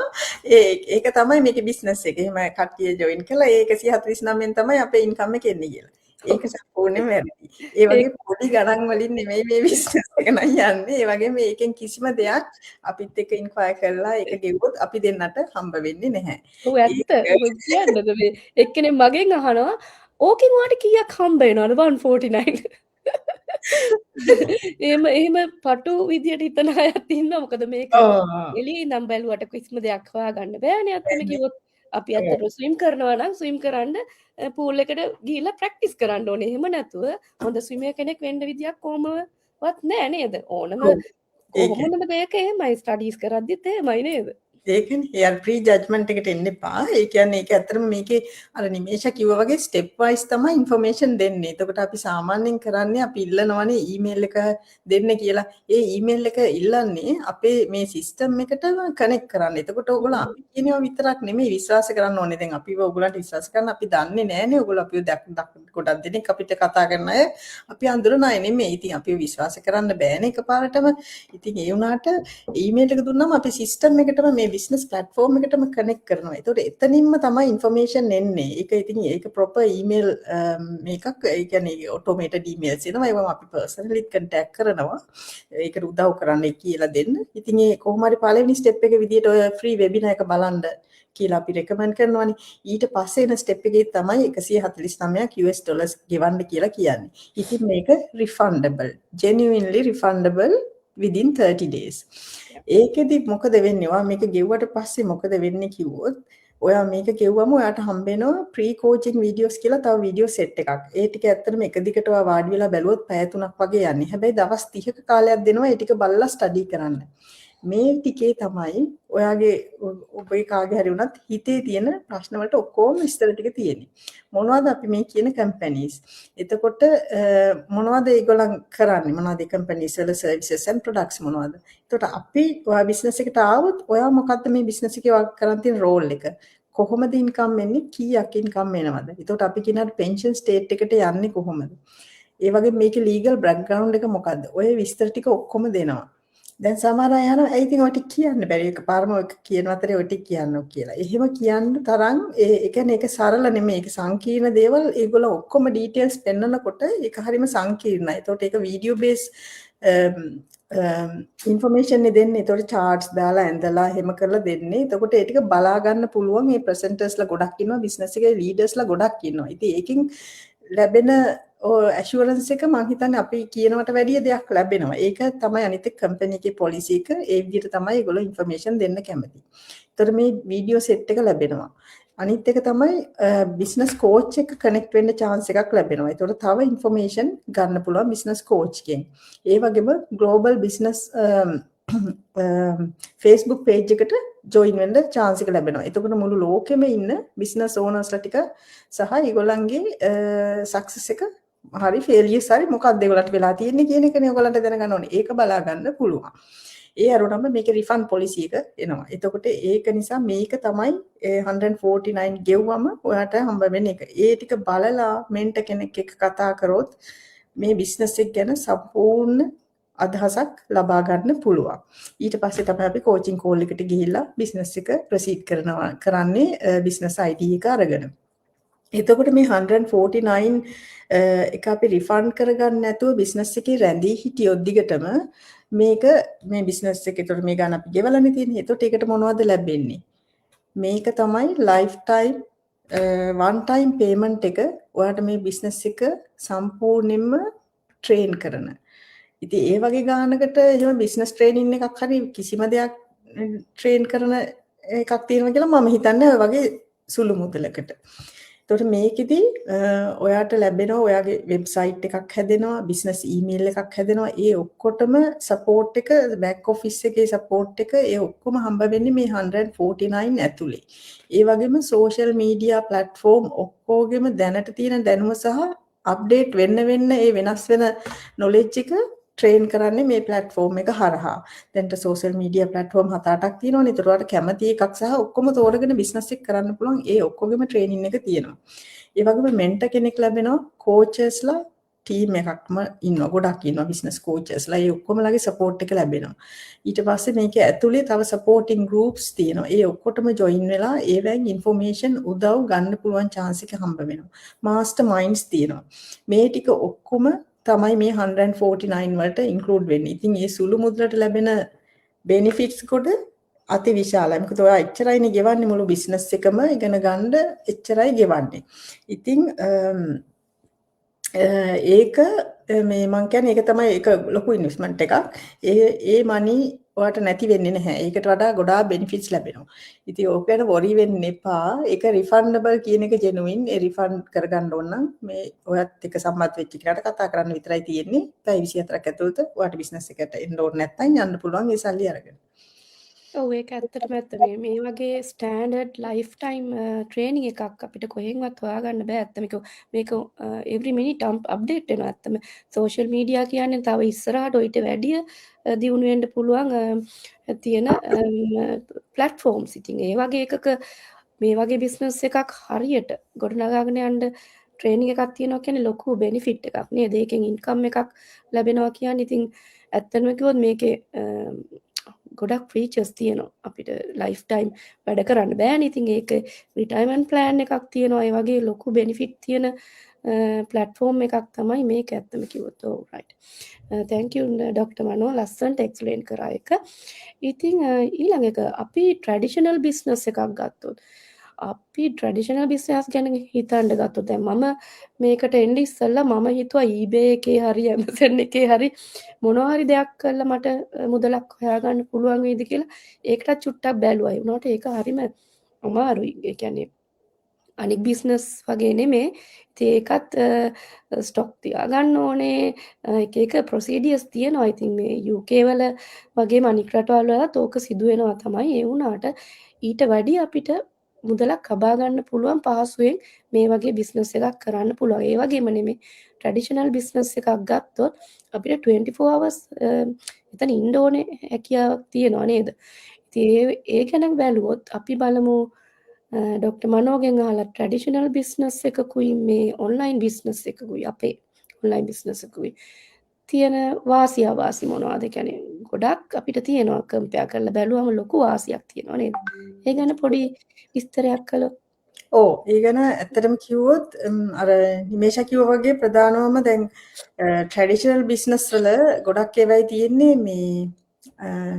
ඒක තමයි මේකේ බිස්නස් එක. එහෙම කට්ටිය ජොයින් කළා ඒ 149න් තමයි අපේ ඉන්කම් එක එන්නේ කියලා. ඒක සම්පූර්ණයෙන්ම වැරදි. ඒ වගේ පොඩි ගණන් වලින් නෙමෙයි මේ බිස්නස් එක නම් යන්නේ. ඒ වගේම මේකෙන් කිසිම දෙයක් අපිත් එක්ක ඉන්ක්වයර් කරලා ඒක ගෙවුවොත් අපි දෙන්නට හම්බ වෙන්නේ නැහැ. ඔව් ඇත්ත. කියන්නද මේ එක්කෙනෙක් මගෙන් අහනවා ඕකෙන් ඔයාලට කීයක් හම්බ වෙනවද 149? එහෙම පටු විදියට හිතන අයත් ඉන්නවා. මොකද මේක එළියේ ඉඳන් බැලුවට කිසිම දෙයක් හොයාගන්න බෑනේ. අත්තම කිව්වොත් අපි අතට ස්විම් කරනවා නම් ස්විම් කරන්න පූල් එකට ගිහිල්ලා ප්‍රැක්ටිස් කරන්න ඕනේ. එහෙම නැතුව හොඳ ස්විමර් කෙනෙක් වෙන්න විදියක් කොහොමවත් නෑ නේද? ඕනම කොහොමද මේක එහෙමයි ස්ටඩීස් කරද්දිත් එහෙමයි නේද? ඒකනේ ඒ ප්‍රී ජජ්මන්ට් එකට එන්න එපා. ඒ කියන්නේ ඒක ඇත්තටම මේකේ අර නිමේෂ කිව්වා වගේ ස්ටෙප් වයිස් තමයි ඉන්ෆර්මේෂන් දෙන්නේ. එතකොට අපි සාමාන්‍යයෙන් කරන්නේ අපි ඉල්ලනවනේ ඊමේල් එක දෙන්න කියලා. ඒ ඊමේල් එක ඉල්ලන්නේ අපේ මේ සිස්ටම් එකට කනෙක්ට් කරන්න. එතකොට ඕගොල්ලෝ අපි කියනවා විතරක් නෙමෙයි විශ්වාස කරන්න ඕනේ. දැන් අපිව ඕගොල්ලන්ට විශ්වාස කරන්න අපි දන්නේ නැහැනේ. ඕගොල්ලෝ අපිව ගොඩක් දෙනෙක් අපිට කතා කරන අය අපි අඳුරන අය නෙමෙයි. ඉතින් අපිව විශ්වාස කරන්න බෑනේ එකපාරටම. ඉතින් ඒ වුණාට ඊමේල් එක දුන්නාම අපි සිස්ටම් එකටම මේ බිස්නස් ප්ලැට්ෆෝම් එකටම කනෙක්ට් කරනවා. ඒතකොට එතනින්ම තමයි ඉන්ෆර්මේෂන් එන්නේ. ඒක ඉතින් ඒක ප්‍රොපර් ඊමේල් මේකක් ඒ කියන්නේ ඔටෝමේටඩ් ඊමේල්ස් එනවා. ඒවම අපි පර්සනලි කන්ටැක්ට් කරනවා. ඒකට උදව් කරන්න කියලා දෙන්න. ඉතින් ඒ කොහොම හරි පළවෙනි ස්ටෙප් එක විදියට ඔය ෆ්‍රී වෙබිනාර් එක බලන්න කියලා අපි රෙකමන්ඩ් කරනවානේ. ඊට පස්සේ එන ස්ටෙප් එකේ තමයි 149ක් US ඩොලර්ස් ගෙවන්න කියලා කියන්නේ. ඉතින් මේක refundable, genuinely refundable within 30 days. ඒකෙදි මොකද වෙන්නේ? ඔයා මේක ගෙව්වට පස්සේ මොකද වෙන්නේ කිව්වොත් ඔයා මේක ගෙව්වම ඔයාට හම්බ වෙනවා ප්‍රී කෝචින් වීඩියෝස් කියලා තව වීඩියෝ සෙට් එකක්. ඒ ටික ඇත්තටම එක දිගට ඔයා වාඩි වෙලා බැලුවොත් පැය 3ක් වගේ යන්නේ. හැබැයි දවස් 30ක කාලයක් දෙනවා ඒ ටික බලලා ස්ටඩි කරන්න. මේ ටිකේ තමයි ඔයාගේ ඔබේ කාගේ හරි වුණත් හිතේ තියෙන ප්‍රශ්න වලට ඔක්කොම විස්තර ටික තියෙන්නේ. මොනවද අපි මේ කියන කම්පැනිස්? එතකොට මොනවද ඒගොල්ලන් කරන්නේ? මොනවද කම්පැනිස් වල සර්විසස් and products මොනවද? එතකොට අපි ඔයා බිස්නස් එකට ආවොත් ඔයා මොකද්ද මේ බිස්නස් එකේ කරන් තියෙන රෝල් එක? කොහොමද ඉන්කම් එන්නේ? කීයක් ඉන්කම් එනවද? එතකොට අපි කියනවා පෙන්ෂන් ස්ටේට් එකට යන්නේ කොහොමද? ඒ වගේ මේකේ ලීගල් බෑග්ග්‍රවුන්ඩ් එක මොකද්ද? ඔය විස්තර ටික ඔක්කොම දෙනවා. දැන් සමහර අය අහනවා ඇයි ඉතින් ඔය ටික කියන්න බැරි එකපාරම ඔය කියන අතරේ ඔය ටික කියන්නෝ කියලා. එහෙම කියන්න තරම් ඒ කියන්නේ ඒක සරල නෙමෙයි. ඒක සංකීර්ණ දේවල් ඒගොල්ලෝ ඔක්කොම ඩීටේල්ස් පෙන්නනකොට ඒක හරිම සංකීර්ණයි. ඒතකොට ඒක වීඩියෝ බේස් ඉන්ෆර්මේෂන් නේ දෙන්නේ. ඒතකොට charts දාලා ඇඳලා එහෙම කරලා දෙන්නේ. එතකොට ඒ ටික බලා ගන්න පුළුවන් මේ ප්‍රසන්ටර්ස්ලා ගොඩක් ඉන්නවා. බිස්නස් එකේ ලීඩර්ස්ලා ගොඩක් ඉන්නවා. ඉතින් ඒකෙන් ලැබෙන ඇෂුරන්ස් එක මං හිතන්නේ අපි කියනවට වැඩිය දෙයක් ලැබෙනවා. ඒක තමයි අනිත් එක කම්පැනි එකේ පොලිසි එක. ඒ විදිහට තමයි ඒගොල්ලෝ ඉන්ෆර්මේෂන් දෙන්න කැමති. ඒතර මේ වීඩියෝ සෙට් එක ලැබෙනවා. අනිත් එක තමයි බිස්නස් කෝච් එක කනෙක්ට් වෙන්න chance එකක් ලැබෙනවා. ඒතකොට තව ඉන්ෆර්මේෂන් ගන්න පුළුවන් බිස්නස් කෝච් කෙන්. ඒ වගේම ග්ලෝබල් බිස්නස් Facebook page එකට join වෙන්න chance එක ලැබෙනවා. එතකොට මුළු ලෝකෙම ඉන්න බිස්නස් ඕනර්ස්ලා ටික සහ ඒගොල්ලන්ගේ සක්සස් එක හරි ෆේලියර්ස් හරි මොකක්ද ඒගොල්ලන්ට වෙලා තියෙන්නේ කියන එකනේ ඒගොල්ලන්ට දැනගන්න ඕනේ. ඒක බලා ගන්න පුළුවන්. ඒ අරුණම මේකේ රිෆන්ඩ් පොලිසි එක එනවා. එතකොට ඒක නිසා මේක තමයි 149 ගෙව්වම ඔයාට හම්බ වෙන එක. ඒ ටික බලලා මෙන්ට කෙනෙක් එක්ක කතා කරොත් මේ බිස්නස් එක ගැන සම්පූර්ණ අදහසක් ලබා ගන්න පුළුවන්. ඊට පස්සේ තමයි අපි කෝචින් කෝල් එකට ගිහිල්ලා බිස්නස් එක ප්‍රොසීඩ් කරන්නේ බිස්නස් ID එක අරගෙන. එතකොට මේ 149 එක අපි රිෆන්ඩ් කරගන්න නැතුව බිස්නස් එකේ රැඳී හිටියොත් දිගටම මේක මේ බිස්නස් එක ඒතකොට මේ ගන්න අපි ගෙවලානේ තියෙන්නේ. ඒතකොට ඒකට මොනවද ලැබෙන්නේ? මේක තමයි ලයිෆ් ටයිම් වන් ටයිම් පේමන්ට් එක ඔයාට මේ බිස්නස් එක සම්පූර්ණයෙන්ම ට්‍රේන් කරන. ඉතින් ඒ වගේ ගානකට එහෙම බිස්නස් ට්‍රේනින් එකක් හරි කිසිම දෙයක් ට්‍රේන් කරන එකක් තියෙනවා කියලා මම හිතන්නේ ඔය වගේ සුළු මුදලකට. එතකොට මේකෙදි ඔයාට ලැබෙනවා ඔයාගේ වෙබ්සයිට් එකක් හැදෙනවා, බිස්නස් ඊමේල් එකක් හැදෙනවා. ඒ ඔක්කොටම සපෝට් එක බෑක් ඔෆිස් එකේ සපෝට් එක ඒ ඔක්කොම හම්බ වෙන්නේ මේ 149 ඇතුලේ. ඒ වගේම සෝෂල් මීඩියා ප්ලැට්ෆෝම් ඔක්කොගෙම දැනට තියෙන දැනුම සහ අප්ඩේට් වෙන්න ඒ වෙනස් වෙන නොලෙජ් එක ට්‍රේන් කරන්නේ මේ ප්ලැට්ෆෝම් එක හරහා. දැන්ට සෝෂල් මීඩියා ප්ලැට්ෆෝම් 7-8ක් තියෙනවනේ. ඒතර ඔයාලට කැමති එකක් සහ ඔක්කොම තෝරගෙන බිස්නස් එක කරන්න පුළුවන්. ඒ ඔක්කොගෙම ට්‍රේනින් එක තියෙනවා. ඒ වගේම මෙන්ටර් කෙනෙක් ලැබෙනවා. කෝචර්ස්ලා ටීම් එකක්ම ඉන්නවා. ගොඩක් ඉන්නවා බිස්නස් කෝචර්ස්ලා. ඒ ඔක්කොමලගේ සපෝට් එක ලැබෙනවා. ඊට පස්සේ මේක ඇතුලේ තව සපෝටින් ගෲප්ස් තියෙනවා. ඒ ඔක්කොටම ජොයින් වෙලා ඒවෙන් ඉන්ෆර්මේෂන් උදව් ගන්න පුළුවන් chance එක හම්බ වෙනවා. මාස්ටර් මයින්ඩ්ස් තියෙනවා. මේ ටික ඔක්කොම තමයි මේ 149 වලට ඉන්ක්ලූඩ් වෙන්නේ. ඉතින් මේ සුළු මුදලට ලැබෙන බෙනිෆිට්ස් කොට අති විශාලයි. මොකද ඔයා එච්චරයිනේ ගෙවන්නේ මුළු බිස්නස් එකම ඉගෙන ගන්න එච්චරයි ගෙවන්නේ. ඉතින් ඒක මේ මං කියන්නේ ඒක තමයි ඒක ලොකු ඉන්වෙස්ට්මන්ට් එකක්. ඒ මනි ඔයාට නැති වෙන්නේ නැහැ. ඒකට වඩා ගොඩාක් බෙනිෆිට්ස් ලැබෙනවා. ඉතින් ඕක ගැන වොරි වෙන්න එපා. ඒක රිෆන්ඩබල් කියන එක ජෙනුයින්. ඒ රිෆන්ඩ් කරගන්න ඕන නම් මේ ඔයත් එක්ක සම්මත වෙච්ච කෙනාට කතා කරන්න විතරයි තියෙන්නේ. පැය 24ක් ඇතුළත ඔයාට බිස්නස් එකට එන්න ඕනේ නැත්නම් යන්න පුළුවන් ඒ සල්ලි අරගෙන. ඔව් ඒක ඇත්තටම ඇත්ත. මේ වගේ ස්ටෑන්ඩඩ් ලයිෆ් ටයිම් ට්‍රේනින් එකක් අපිට කොහෙන්වත් හොයාගන්න බෑ. ඇත්ත මේක එවරි මිනිට් අප්ඩේට් වෙනවා. ඇත්තම සෝෂල් මීඩියා කියන්නේ තව ඉස්සරහට ඔයිට වැඩිය දියුණු වෙන්න පුළුවන් තියෙන ප්ලැට්ෆෝම්ස්. ඉතින් ඒ වගේ එකක මේ වගේ බිස්නස් එකක් හරියට ගොඩනගාගෙන යන්න ට්‍රේනින් එකක් තියෙනවා කියන්නේ ලොකු බෙනිෆිට් එකක් නේද? ඒකෙන් ඉන්කම් එකක් ලැබෙනවා කියන්නේ ඉතින් ඇත්තම කිව්වොත් මේකේ ගොඩක් ෆීචර්ස් තියෙනවා. අපිට ලයිෆ් ටයිම් වැඩ කරන්න බෑනේ. ඉතින් ඒක රිටයර්මන්ට් ප්ලෑන් එකක් තියෙනවා. ඒ වගේ ලොකු බෙනිෆිට් තියෙන ප්ලැට්ෆෝම් එකක් තමයි මේක ඇත්තම කිව්වොත්. ඔව් රයිට්. thank you ඩොක්ටර් මනෝ ලස්සනට එක්ස්ප්ලেইন කරා එක. ඉතින් ඊළඟ එක අපි ට්‍රැඩිෂනල් බිස්නස් එකක් ගත්තොත් අපි ට්‍රැඩිෂනල් බිස්නස් ගැන හිතන්න ගත්තොත් දැන් මම මේකට එන්න ඉස්සෙල්ලා මම හිතුවා eBay එකේ හරි Amazon එකේ හරි මොනවා හරි දෙයක් කරලා මට මුදලක් හොයාගන්න පුළුවන් වේද කියලා ඒකටත් චුට්ටක් බැලුවා. ඒ වුණාට ඒක හරිම අමාරුයි. ඒ කියන්නේ අනික් බිස්නස් වගේ නෙමේ. ඉතින් ඒකත් ස්ටොක් තියාගන්න ඕනේ. එක එක ප්‍රොසීඩියර්ස් තියෙනවා. ඉතින් මේ UK වල වගේම අනික් රටවල් වලත් ඕක සිදු වෙනවා තමයි. ඒ වුණාට ඊට වැඩි අපිට මුදලක් ලබා ගන්න පුළුවන් පහසුවෙන් මේ වගේ බිස්නස් එකක් කරන්න පුළුවන්. ඒ වගේම නෙමේ ට්‍රැඩිෂනල් බිස්නස් එකක් ගත්තොත් අපිට 24 hours එතන ඉන්න ඕනේ හැකියාවක් තියෙනවා නේද? ඉතින් ඒ ගැන බැලුවොත් අපි බලමු ඩොක්ටර් මනෝගෙන් අහලා ට්‍රැඩිෂනල් බිස්නස් එකකුයි මේ ඔන්ලයින් බිස්නස් එකකුයි අපේ ඔන්ලයින් බිස්නස් එකකුයි තියෙන වාසි අවාසි මොනවද? කියන්නේ ගොඩක් අපිට තියෙනවා කම්පෙයාර් කරලා බැලුවම ලොකු වාසියක් තියෙනවා නේද? ඒ ගැන පොඩි විස්තරයක් කළොත්. ඔව් ඒ ගැන ඇත්තටම කිව්වොත් අර නිමේෂා කිව්වා වගේ ප්‍රධානවම දැන් ට්‍රැඩිෂනල් බිස්නස් වල ගොඩක් ඒවායි තියෙන්නේ මේ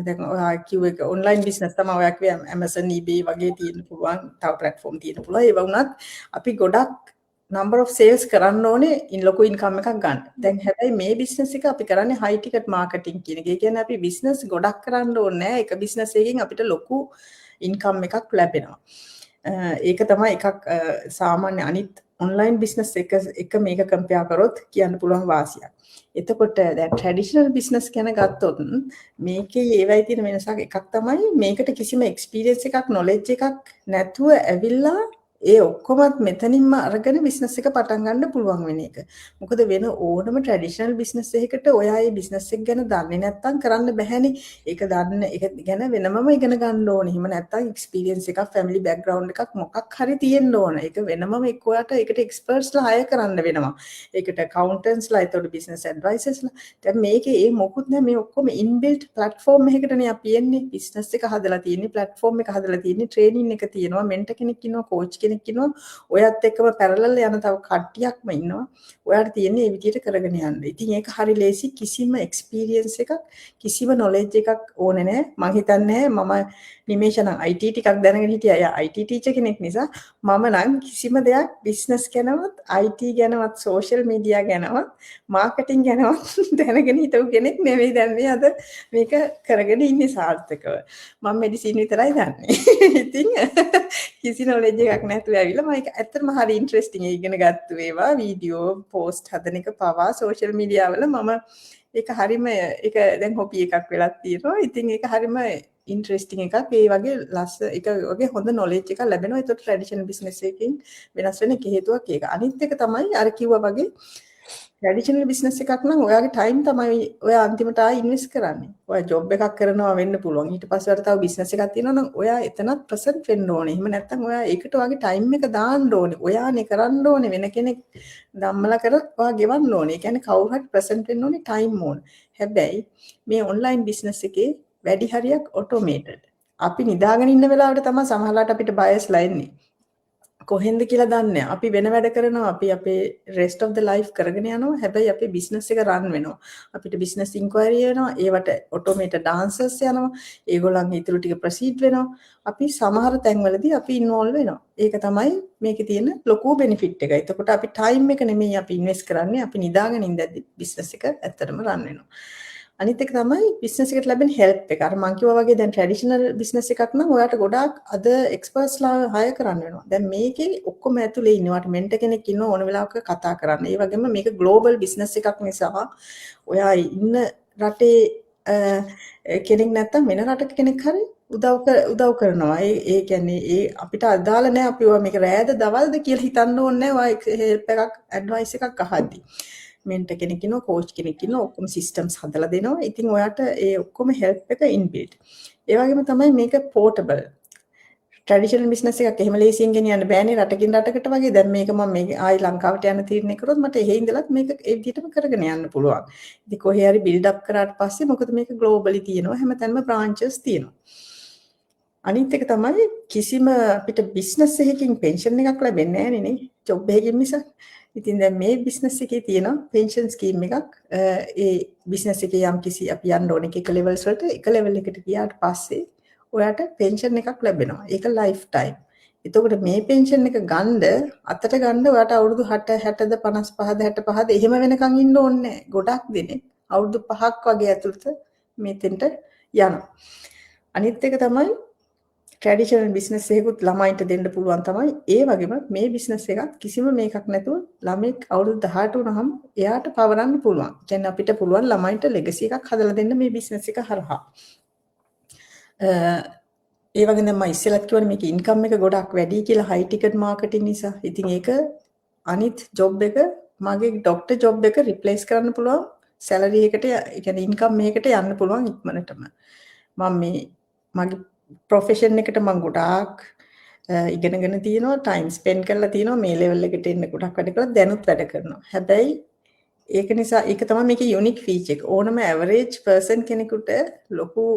දැන් ඔයා කිව්ව එක ඔන්ලයින් බිස්නස් තමයි ඔයා කිව්වේ Amazon eBay වගේ තියෙන්න පුළුවන් තව ප්ලැට්ෆෝම් තියෙන්න පුළුවන්. ඒව වුණත් අපි ගොඩක් number of sales කරන්න ඕනේ ලොකු income එකක් ගන්න. දැන් හැබැයි මේ business එක අපි කරන්නේ high ticket marketing කියන එක. ඒ කියන්නේ අපි business ගොඩක් කරන්න ඕනේ නැහැ. එක business එකකින් අපිට ලොකු income එකක් ලැබෙනවා. ඒක තමයි එකක් සාමාන්‍ය අනිත් online business එක මේක compare කරොත් කියන්න පුළුවන් වාසියක්. එතකොට දැන් traditional business ගැන ගත්තොත් මේකේ ඒවයි තියෙන වෙනසක් එකක් තමයි මේකට කිසිම experience එකක් knowledge එකක් නැතුව ඇවිල්ලා ඒ ඔක්කොමත් මෙතනින්ම අරගෙන බිස්නස් එක පටන් ගන්න පුළුවන් වෙන එක. මොකද වෙන ඕනම ට්‍රැඩිෂනල් බිස්නස් එකකට ඔයා ඒ බිස්නස් එක ගැන දන්නේ නැත්නම් කරන්න බැහැනේ. ඒක ගැන වෙනමම ඉගෙන ගන්න ඕනේ. එහෙම නැත්නම් එක්ස්පීරියන්ස් එකක්, ෆැමිලි බෑග්ග්‍රවුන්ඩ් එකක් මොකක් හරි තියෙන්න ඕන. ඒක වෙනමම එක්ක ඔයාට ඒකට එක්ස්පර්ට්ස්ලා හයර් කරන්න වෙනවා. ඒකට accountants ලා, ඒතකොට business advisors ලා. දැන් මේකේ ඒ මොකුත් නැහැ. මේ ඔක්කොම inbuilt platform එකකටනේ අපි එන්නේ. බිස්නස් එක හදලා තියෙන්නේ, platform එක හදලා තියෙන්නේ, training එක තියෙනවා, mentor කෙනෙක් ඉන්නවා, coach කෙනෙක් ඉන්නවා. ඔයත් එක්කම පැරලල් යන තව කට්ටියක්ම ඉන්නවා. ඔයාට තියෙන්නේ මේ විදිහට කරගෙන යන්න. ඉතින් ඒක හරි ලේසි. කිසිම එක්ස්පීරියන්ස් එකක්, කිසිම knowledge එකක් ඕනේ නැහැ. මම හිතන්නේ මම නිමේෂ නම් IT ටිකක් දැනගෙන හිටියා. එයා IT ටීචර් කෙනෙක් නිසා මම නම් කිසිම දෙයක් business ගැනවත්, IT ගැනවත්, social media ගැනවත්, marketing ගැනවත් දැනගෙන හිටපු කෙනෙක් නෙවෙයි දැන් මේ අද මේක කරගෙන ඉන්නේ සාර්ථකව. මම මෙඩිසින් විතරයි දන්නේ. ඉතින් කිසි knowledge එකක් නැතුව ඇවිල්ලා මම ඒක ඇත්තටම හරි ඉන්ටරෙස්ටිං ඉගෙන ගත්තු ඒවා වීඩියෝ පෝස්ට් හදන එක පවා සෝෂල් මීඩියා වල මම ඒක හරිම ඒක දැන් හොබි එකක් වෙලා තියෙනවා. ඉතින් ඒක හරිම ඉන්ටරෙස්ටිං එකක්. ඒ වගේ ඒක වගේ හොඳ knowledge එකක් ලැබෙනවා. ඒකට ට්‍රැඩිෂනල් බිස්නස් එකකින් වෙනස් වෙන එක හේතුවක් ඒක. අනිත් එක තමයි අර කිව්වා වගේ ට්‍රැඩිෂනල් බිස්නස් එකක් නම් ඔයාගේ ටයිම් තමයි ඔයා අන්තිමට ආයි ඉන්වෙස්ට් කරන්නේ. ඔයා ජොබ් එකක් කරනවා වෙන්න පුළුවන්. ඊට පස්සේ ඔයාට තව බිස්නස් එකක් තියෙනවා නම් ඔයා එතනත් ප්‍රසන්ට් වෙන්න ඕනේ. එහෙම නැත්නම් ඔයා ඒකට ඔයාගේ ටයිම් එක දාන්න ඕනේ. ඔයානේ කරන්න ඕනේ. වෙන කෙනෙක් ධම්මලා කරත් ඔයා ගෙවන්න ඕනේ. ඒ කියන්නේ කවුරු හරි ප්‍රසන්ට් වෙන්න ඕනේ ටයිම් ඕන. හැබැයි මේ ඔන්ලයින් බිස්නස් එකේ වැඩි හරියක් ඔටෝමේටඩ්. අපි නිදාගෙන ඉන්න වෙලාවට තමයි සමහරවිට අපිට බයස්ලා එන්නේ. කොහෙන්ද කියලා දන්නේ නැහැ. අපි වෙන වැඩ කරනවා. අපි අපේ rest of the life කරගෙන යනවා. හැබැයි අපේ business එක run වෙනවා. අපිට business inquiry වෙනවා. ඒවට automated answers යනවා. ඒගොල්ලන්ගේ ඊටු ටික proceed වෙනවා. අපි සමහර තැන්වලදී අපි involve වෙනවා. ඒක තමයි මේකේ තියෙන ලොකු benefit එක. එතකොට අපි time එක නෙමෙයි අපි invest කරන්නේ. අපි නිදාගෙන ඉඳද්දි business එක ඇත්තටම run වෙනවා. අනිත් එක තමයි බිස්නස් එකට ලැබෙන හෙල්ප් එක. අර මං කිව්වා වගේ දැන් ට්‍රැඩිෂනල් බිස්නස් එකක් නම් ඔයාට ගොඩාක් අද එක්ස්පර්ට්ස්ලා හයර් කරන්න වෙනවා. දැන් මේකේ ඔක්කොම ඇතුලේ ඉන්නවා. ඔයාට මෙන්ටර් කෙනෙක් ඉන්නවා ඕන වෙලාවක කතා කරන්න. ඒ වගේම මේක ග්ලෝබල් බිස්නස් එකක් නිසා ඔයා ඉන්න රටේ කෙනෙක් නැත්තම් වෙන රටක කෙනෙක් හරි උදව් කරනවා. ඒ කියන්නේ ඒ අපිට අදාළ නැහැ අපි මේක රෑද දවල්ද කියලා හිතන්න ඕනේ නැහැ. ඔයා හෙල්ප් එකක් ඇඩ්වයිස් එකක් අහද්දි. මෙන්ටර් කෙනෙක් ඉන්නවා, කෝච් කෙනෙක් ඉන්නවා, ඔක්කොම සිස්ටම්ස් හදලා දෙනවා. ඉතින් ඔයාට ඒ ඔක්කොම හෙල්ප් එක ඉන්බිල්ට්. ඒ වගේම තමයි මේක පෝටබල්. ට්‍රැඩිෂනල් බිස්නස් එකක් එහෙම ලේසියෙන් ගෙනියන්න බෑනේ රටකින් රටකට වගේ. දැන් මේක මම මේ ආයි ලංකාවට යන තීරණය කරොත් මට එහෙ ඉඳලත් මේක ඒ විදිහටම කරගෙන යන්න පුළුවන්. ඉතින් කොහේ හරි බිල්ඩ් අප් කරාට පස්සේ මොකද මේක ග්ලෝබලි තියෙනවා. හැමතැනම බ්‍රාන්චස් තියෙනවා. අනිත් එක තමයි කිසිම අපිට බිස්නස් එකකින් පෙන්ෂන් එකක් ලැබෙන්නේ නැහැ නේ. ජොබ් එකකින් මිසක්. ඉතින් දැන් මේ බිස්නස් එකේ තියෙන පෙන්ෂන් ස්කීම් එකක් ඒ බිස්නස් එකේ යම් කිසි අපි යන්න ඕනේ එක ලෙවල්ස් වලට එක ලෙවල් එකට ගියාට පස්සේ ඔයාට පෙන්ෂන් එකක් ලැබෙනවා. ඒක ලයිෆ් ටයිම්. එතකොට මේ පෙන්ෂන් එක අතට ගන්න ඔයාට අවුරුදු 60ද 55ද 65ද එහෙම වෙනකන් ඉන්න ඕනේ නැහැ. ගොඩක් දෙනෙක් අවුරුදු 5ක් වගේ ඇතුළත මෙතෙන්ට යනවා. අනිත් එක තමයි ට්‍රැඩිෂනල් බිස්නස් එකකුත් ළමයින්ට දෙන්න පුළුවන් තමයි. ඒ වගේම මේ බිස්නස් එකත් කිසිම මේකක් නැතුව ළමෙක් අවුරුදු 18 වුණාම එයාට පවරන්න පුළුවන්. කියන්නේ අපිට පුළුවන් ළමයින්ට ලෙගසි එකක් හදලා දෙන්න මේ බිස්නස් එක හරහා. ඒ වගේම මම ඉස්සෙල්ලත් කිව්වනේ මේක ඉන්කම් එක ගොඩක් වැඩි කියලා හයි ටිකට් මාකටිං නිසා. ඉතින් ඒක අනිත් ජොබ් එක මගේ ડોක්ටර් ජොබ් එක රිප්ලේස් කරන්න පුළුවන් සැලරි එකට, ඒ කියන්නේ ඉන්කම් මේකට යන්න පුළුවන් ඉක්මනටම. මම මේ මගේ ප්‍රොෆෙෂන් එකට මම ගොඩාක් ඉගෙනගෙන තියෙනවා, ටයිම් ස්පෙන්ඩ් කරලා තියෙනවා, මේ ලෙවල් එකට එන්න ගොඩක් වැඩ කරලා දැනුත් වැඩ කරනවා. හැබැයි ඒක නිසා ඒක තමයි මේකේ යුනික් ෆීචර් එක. ඕනම ඇවරේජ් පර්සන් කෙනෙකුට ලොකු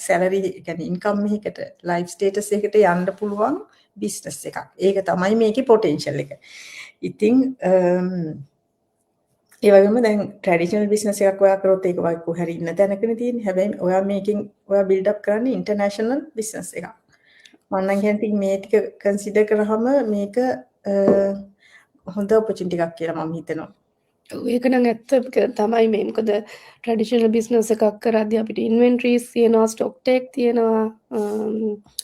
සැලරි, ඒ කියන්නේ ඉන්කම් එකකට, ලයිෆ් ස්ටේටස් එකකට යන්න පුළුවන් බිස්නස් එකක්. ඒක තමයි මේකේ පොටෙන්ෂල් එක. ඉතින් ඒ වගේම දැන් ට්‍රැඩිෂනල් බිස්නස් එකක් ඔයා කරොත් ඒක වගේ කොහේ හරි ඉන්න තැනකනේ තියෙන්නේ. හැබැයි ඔයා මේකෙන් ඔයා බිල්ඩ් අප් කරන්නේ ඉන්ටර්නැෂනල් බිස්නස් එකක්. මම නම් කියන්නේ මේ ටික කන්සිඩර් කරාම මේක හොඳ ඔපචුනිටි එකක් කියලා මම හිතනවා. ඒක නම් ඇත්ත තමයි මේ මොකද ට්‍රැඩිෂනල් බිස්නස් එකක් කරද්දී අපිට ඉන්වෙන්ටරිස් තියෙනවා ස්ටොක් ටේක් තියෙනවා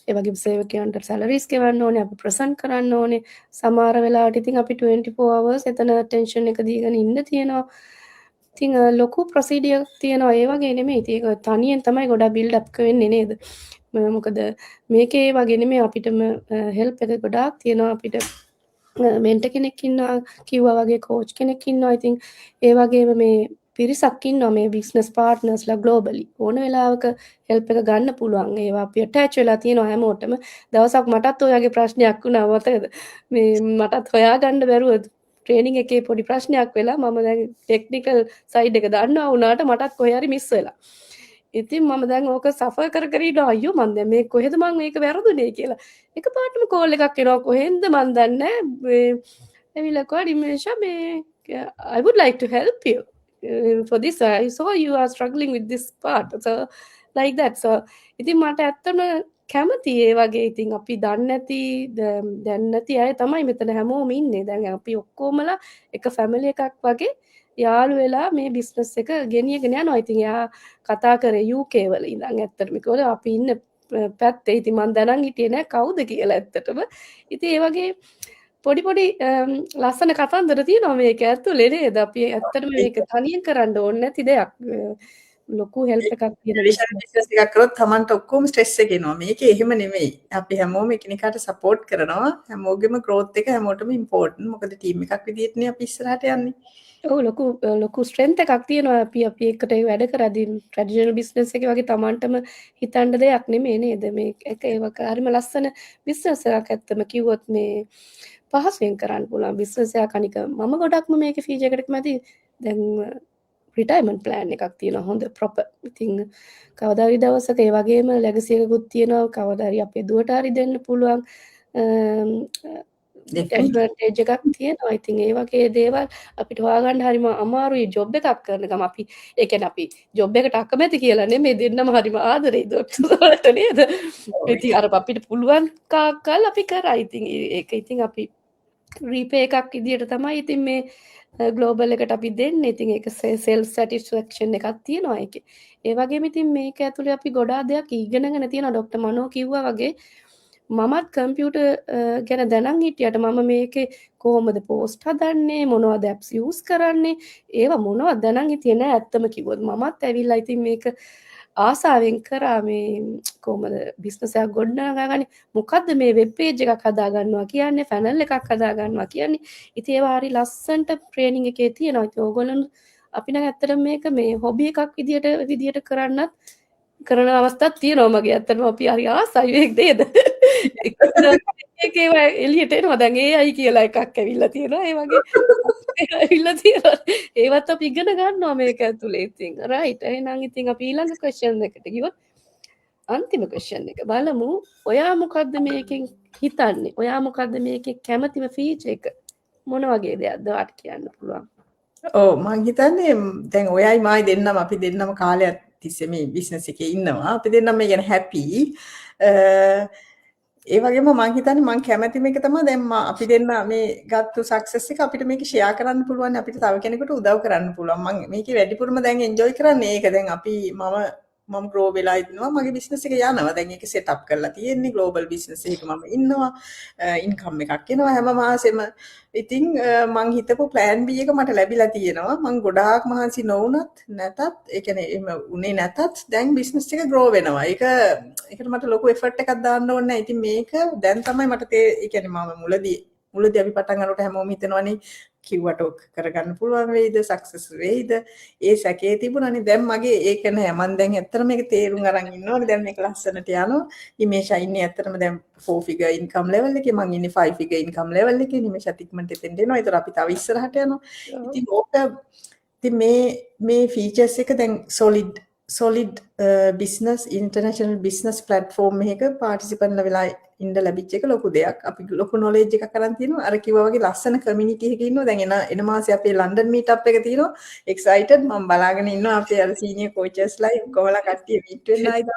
ඒ වගේම සේවකයන්ට සැලරිස් ගෙවන්න ඕනේ අපි ප්‍රසන්ට් කරන්න ඕනේ සමහර වෙලාවට ඉතින් අපි 24 hours එතන ටෙන්ෂන් එක දීගෙන ඉන්න තියෙනවා ඉතින් ලොකු ප්‍රොසීඩියර් තියෙනවා ඒ වගේ නෙමෙයි ඉතින් ඒක තනියෙන් තමයි ගොඩක් බිල්ඩ් අප් වෙන්නේ නේද මොකද මේකේ වගේ නෙමෙයි අපිටම හෙල්ප් එක ගොඩාක් තියෙනවා අපිට මෙන්ට කෙනෙක් ඉන්නවා කිව්වා වගේ කෝච් කෙනෙක් ඉන්නවා ඉතින් ඒ වගේම මේ පිරිසක් ඉන්නවා මේ බිස්නස් පාර්ට්නර්ස්ලා ග්ලෝබලි ඕන වෙලාවක හෙල්ප් එක ගන්න පුළුවන් ඒවා අපි ඇටච් වෙලා තියෙනවා හැමෝටම දවසක් මටත් ඔයගේ ප්‍රශ්නයක් වුණා මතකද මේ මටත් හොයාගන්න බැරුව ට්‍රේනින් එකේ පොඩි ප්‍රශ්නයක් වෙලා මම දැන් ටෙක්නිකල් සයිඩ් එක දන්නවා වුණාට මටත් කොහේ හරි මිස් වෙලා ඉතින් මම දැන් ඕක සෆර් කර කර ඉන්නවා අයියෝ මන් දැන් මේ කොහෙද මං මේක වැරදුනේ කියලා එකපාරටම කෝල් එකක් එනවා කොහෙන්ද මන් දන්නේ නැහැ එවිලා කිව්වා ඩිමේෂා මේ I would like to help you for this I saw you are struggling with this part so like that so ඉතින් මට ඇත්තම කැමති ඒ වගේ ඉතින් අපි දන්නේ නැති දැන් නැති අය තමයි මෙතන හැමෝම ඉන්නේ දැන් අපි ඔක්කොමලා එක ෆැමිලි එකක් වගේ යාළු වෙලා මේ බිස්නස් එක ගෙනියගෙන යනවා. ඉතින් එයා කතා කරේ UK වල ඉඳන් ඇත්තටම කිව්වල අපි ඉන්න පැත්තේ ඉතින් මම දැනන් හිටියේ නෑ කවුද කියලා ඇත්තටම. ඉතින් ඒ වගේ පොඩි ලස්සන කතන්දර තියෙනවා මේක ඇතුලේ නේද? අපි ඇත්තටම මේක තනියෙන් කරන්න ඕනේ නැති දෙයක්. ලොකු හෙල්ප් එකක් තියෙන බිස්නස් එකක් කරොත් Tamanට ඔක්කොම ස්ට්‍රෙස් එක එනවා. මේක එහෙම නෙමෙයි. අපි හැමෝම එකිනෙකාට සපෝට් කරනවා. හැමෝගෙම growth එක හැමෝටම important. මොකද ටීම් එකක් විදිහටනේ අපි ඉස්සරහට යන්නේ. ඔව් ලොකු ස්ට්‍රෙන්ත් එකක් තියෙනවා අපි එකට වැඩ කරද්දී ට්‍රැඩිෂනල් බිස්නස් එකේ වගේ Tamanටම හිතන්න දෙයක් නෙමෙයි නේද මේ එක ඒක හරිම ලස්සන බිස්නස් එකක් ඇත්තම කිව්වොත් මේ පහසුවෙන් කරන්න පුළුවන් බිස්නස් එකක් අනික මම ගොඩක්ම මේකේ ෆීචර් එකකට කැමති දැන් රිටයර්මන්ට් ප්ලෑන් එකක් තියෙනවා හොඳ ප්‍රොපර් ඉතින් කවදා හරි දවසක ඒ වගේම ලෙගසි එකකුත් තියෙනවා කවදා හරි අපේ දුවට හරි දෙන්න පුළුවන් ඇඩ්වාන්ටේජ් එකක් තියෙනවා. ඉතින් ඒ වගේ දේවල් අපිට හොයාගන්න හරිම අමාරුයි ජොබ් එකක් කරන ගම අපි ඒ කියන්නේ අපි ජොබ් එකට අකමැති කියලා නෙමෙයි දෙන්නම හරිම ආදරෙයි දොස්තරලට නේද? ඉතින් අර අපිට පුළුවන් කාකල් අපි කරා. ඉතින් ඒක ඉතින් අපි රීපේ එකක් විදියට තමයි ඉතින් මේ ග්ලෝබල් එකට අපි දෙන්නේ. ඉතින් ඒක සෙල්ෆ් සැටිස්ෆැක්ෂන් එකක් තියෙනවා ඒකේ. ඒ වගේම ඉතින් මේක ඇතුලේ අපි ගොඩාක් දෙයක් ඉගෙනගෙන තියෙනවා. ડોක්ටර් මනෝ කිව්වා වගේ මමත් කම්පියුටර් ගැන දැනන් හිටියට මම මේකේ කොහොමද පෝස්ට් හදන්නේ මොනවද ඇප්ස් යූස් කරන්නේ ඒවා මොනවද දැනන් හිටියේ නෑ ඇත්තම කිව්වොත් මමත් ඇවිල්ලා ඉතින් මේක ආසාවෙන් කරා මේ කොහොමද බිස්නස් එකක් ගොඩනගාගන්නේ මොකද්ද මේ වෙබ් පේජ් එකක් හදා ගන්නවා කියන්නේ ෆැනල් එකක් හදා ගන්නවා කියන්නේ ඉතින් ඒවා හරි ලස්සනට ට්‍රේනින් එකේ තියෙනවා ඉතින් ඕගොල්ලෝ අපි නම් ඇත්තටම මේක මේ හොබි එකක් විදියට කරන්නත් කරන අවස්ථාවක් තියෙනවා මගේ ඇත්තටම අපි හරි ආසයි මේක නේද ඒකේ එළියට එනවා දැන් AI කියලා එකක් ඇවිල්ලා තියෙනවා ඒ වගේ ඇවිල්ලා තියෙනවා ඒවත් අපි ඉගෙන ගන්නවා මේක ඇතුලේ ඉතින් රයිට් එහෙනම් ඉතින් අපි ඊළඟ ක්වෙස්චන් එකට ගියොත් අන්තිම ක්වෙස්චන් එක බලමු ඔයා මොකද්ද මේකෙන් හිතන්නේ ඔයා මොකද්ද මේකේ කැමතිම ෆීචර් එක මොන වගේ දෙයක්ද ඔයාට කියන්න පුළුවන් ඔව් මම හිතන්නේ දැන් ඔයයි මායි දෙන්නම අපි දෙන්නම කාලයක් තිස්සේ මේ බිස්නස් එකේ ඉන්නවා අපි දෙන්නම මේ ගැන හැපි ඒ වගේම මම හිතන්නේ මම කැමැතිම එක තමයි දැන් අපි දෙන්න මේ ගත්තු සක්සස් එක අපිට මේක ෂෙයා කරන්න පුළුවන් අපිට තව කෙනෙකුට උදව් කරන්න පුළුවන් මම මේකේ වැඩිපුරම දැන් එන්ජොයි කරන්නේ ඒක දැන් අපි මම ග්‍රෝ වෙලා ඉන්නවා මගේ බිස්නස් එක යනවා දැන් ඒක සෙට් අප් කරලා තියෙන්නේ ග්ලෝබල් බිස්නස් එකක මම ඉන්නවා ඉන්කම් එකක් එනවා හැම මාසෙම ඉතින් මං හිතපු ප්ලෑන් B එක මට ලැබිලා තියෙනවා මං ගොඩාක් මහන්සි නොවුනත් නැතත් ඒ කියන්නේ එහෙම උනේ නැතත් දැන් බිස්නස් එක ග්‍රෝ වෙනවා ඒකට මට ලොකු එෆර්ට් එකක් දාන්න ඕනේ නැහැ ඉතින් මේක දැන් තමයි මට ඒ කියන්නේ මම මුලදී අපි පටන් ගන්නකොට හැමෝම හිතනවනේ කිව්වට ඔක් කරගන්න පුළුවන් වෙයිද සක්සස් වෙයිද ඒ සැකේ තිබුණානේ දැන් මගේ ඒක නෑ මම දැන් ඇත්තටම මේක තේරුම් අරන් ඉන්නවනේ දැන් මේක ලස්සනට යනවා නිමේෂා ඉන්නේ ඇත්තටම දැන් 4 figure income level එකේ මම ඉන්නේ 5 figure income level එකේ නිමේෂා ටික්මන්ට් එතෙන්ට එනවා ඒතර අපි තව ඉස්සරහට යනවා ඉතින් ඕක ඉතින් මේ ෆීචර්ස් එක දැන් solid business international business platform එකක participant වෙලා ඉන්න ලැබිච්ච එක ලොකු දෙයක්. අපි ලොකු knowledge එකක් අරන් තිනවා. අර කිව්වා වගේ ලස්සන community එකක ඉන්නවා. දැන් එන මාසේ අපේ London meet up එක තියෙනවා. excited මම බලාගෙන ඉන්නවා අපේ අර senior coaches ලා කොහොමලා කට්ටිය meet වෙන්න ආයිද.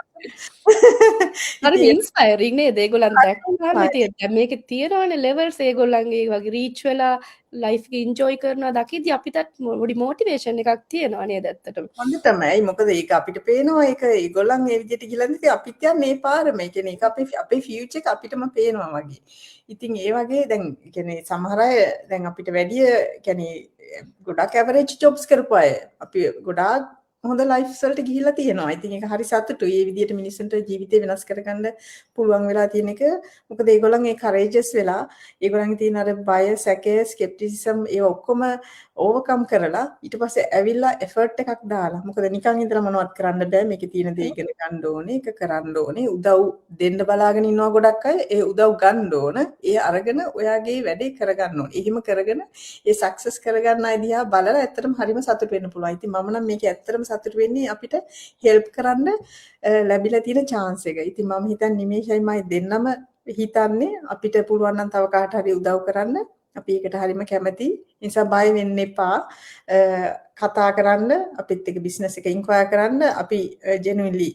හරි ඉන්ස්පයරින් නේද? ඒගොල්ලන් දැක්කම ඉතින් දැන් මේකේ තියෙනවානේ levels ඒගොල්ලන්ගේ වගේ reach වෙලා ලයිෆ් එක එන්ජොයි කරනවා දකිද්දි අපිටත් පොඩි මොටිවේෂන් එකක් තියෙනවා නේද ඇත්තටම. හොඳ තමයි. මොකද ඒක අපිට පේනවා ඒක ඒගොල්ලන් ඒ විදිහට ගිහලා ඉතින් අපිත් යන්නේ මේ පාරම. ඒ කියන්නේ ඒක අපේ ෆියුචර් එක අපිටම පේනවා වගේ. ඉතින් ඒ වගේ දැන් කියන්නේ සමහර අය දැන් අපිට වැඩිය කියන්නේ ගොඩක් ඇවරේජ් ජොබ්ස් කරපු අය අපි ගොඩාක් හොඳ ලයිෆ්ස් වලට ගිහිල්ලා තියෙනවා. ඉතින් ඒක හරි සතුටුයි. මේ විදිහට මිනිස්සුන්ට ජීවිතේ වෙනස් කරගන්න පුළුවන් වෙලා තියෙන එක. මොකද ඒගොල්ලන් ඒ කරේජස් වෙලා ඒගොල්ලන්ගේ තියෙන අර බය, සැකය, ස්කෙප්ටිසිසම් ඒ ඔක්කොම ඕවර්කම් කරලා ඊට පස්සේ ඇවිල්ලා එෆර්ට් එකක් දාලා. මොකද නිකන් ඉඳලා මොනවත් කරන්න බෑ. මේකේ තියෙන දේ ඉගෙන ගන්න ඕනේ, ඒක කරන්න ඕනේ. උදව් දෙන්න බලාගෙන ඉන්නවා ගොඩක් අය. ඒ උදව් ගන්න ඕන. ඒ අරගෙන ඔයාගේ වැඩේ කරගන්න ඕනේ. එහෙම කරගෙන ඒ සක්සස් කරගන්න අය දිහා බලලා ඇත්තටම හරිම සතුට වෙන්න පුළුවන්. ඉතින් මම නම් මේකේ ඇත්තටම සතුට වෙන්නේ අපිට හෙල්ප් කරන්න ලැබිලා තියෙන chance එක. ඉතින් මම හිතන්නේ නිමේෂයි මයි දෙන්නම හිතන්නේ අපිට පුළුවන් නම් තව කාට හරි උදව් කරන්න. අපි ඒකට හරිම කැමතියි. නිසා බය වෙන්න එපා. කතා කරන්න අපිත් එක්ක බිස්නස් එක ඉන්ක්වයර් කරන්න. අපි ජෙනුයින්ලි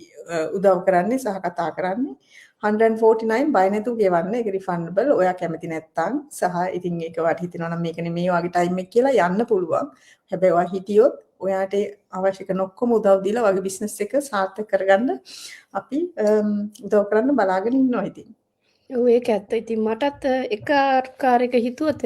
උදව් කරන්නේ සහ කතා කරන්නේ. 149 බය නැතුව ගෙවන්න. ඒක රිෆන්ඩබල්. ඔයා කැමති නැත්තම් සහ ඉතින් ඒක වට හිතෙනවා නම් මේක නෙමේ වගේ ටයිම් එක කියලා යන්න පුළුවන්. හැබැයි ඔයා හිටියොත් ඔයාට අවශ්‍ය කරන ඔක්කොම උදව් දීලා වගේ බිස්නස් එක සාර්ථක කරගන්න අපි උදව් කරන්න බලාගෙන ඉන්නවා ඉතින්. ඔව් ඒක ඇත්ත. ඉතින් මටත් එක ආකාරයක හිතුවොත්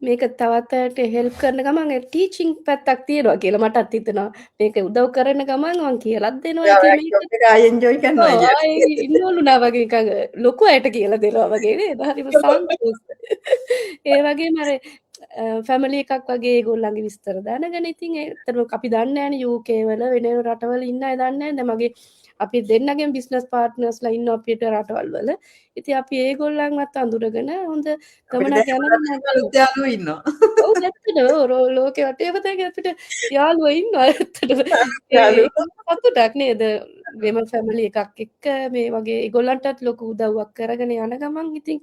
මේක තවත් අයට හෙල්ප් කරන ගමන් ටීචින් පැත්තක් තියෙනවා කියලා මටත් හිතෙනවා. මේක උදව් කරන ගමන් මං කියලාත් දෙනවා. ඉතින් මේක ජොබ් එක ආයෙ එන්ජොයි කරනවා ඔව් කියන්නේ. ආයේ ඉන්නවලුනා වගේ නිකන් ලොකු අයට කියලා දෙනවා වගේ නේද? හරිම සන්තෝෂ. ඒ වගේම අර ෆැමිලි එකක් වගේ ඒගොල්ලන්ගේ විස්තර දැනගෙන ඉතින් ඒතරම අපි දන්නේ නැහැනේ UK වල වෙන රටවල ඉන්න අය දන්නේ නැහැ. දැන් මගේ අපි දෙන්නගෙම බිස්නස් පාර්ට්නර්ස්ලා ඉන්නවා අපිට රටවල් වල. ඉතින් අපි ඒගොල්ලන්වත් අඳුරගෙන හොඳ ගමනක් යනවා. අලුත් යාළුවෝ ඉන්නවා. ඔව් ඇත්තටම ලෝකේ වටේම තේක අපිට යාළුවෝ ඉන්නවා ඇත්තටම. යාළුවෝ. සතුටක් නේද? වෙම ෆැමිලි එකක් එක්ක මේ වගේ ඒගොල්ලන්ටත් ලොකු උදව්වක් කරගෙන යන ගමන් ඉතින්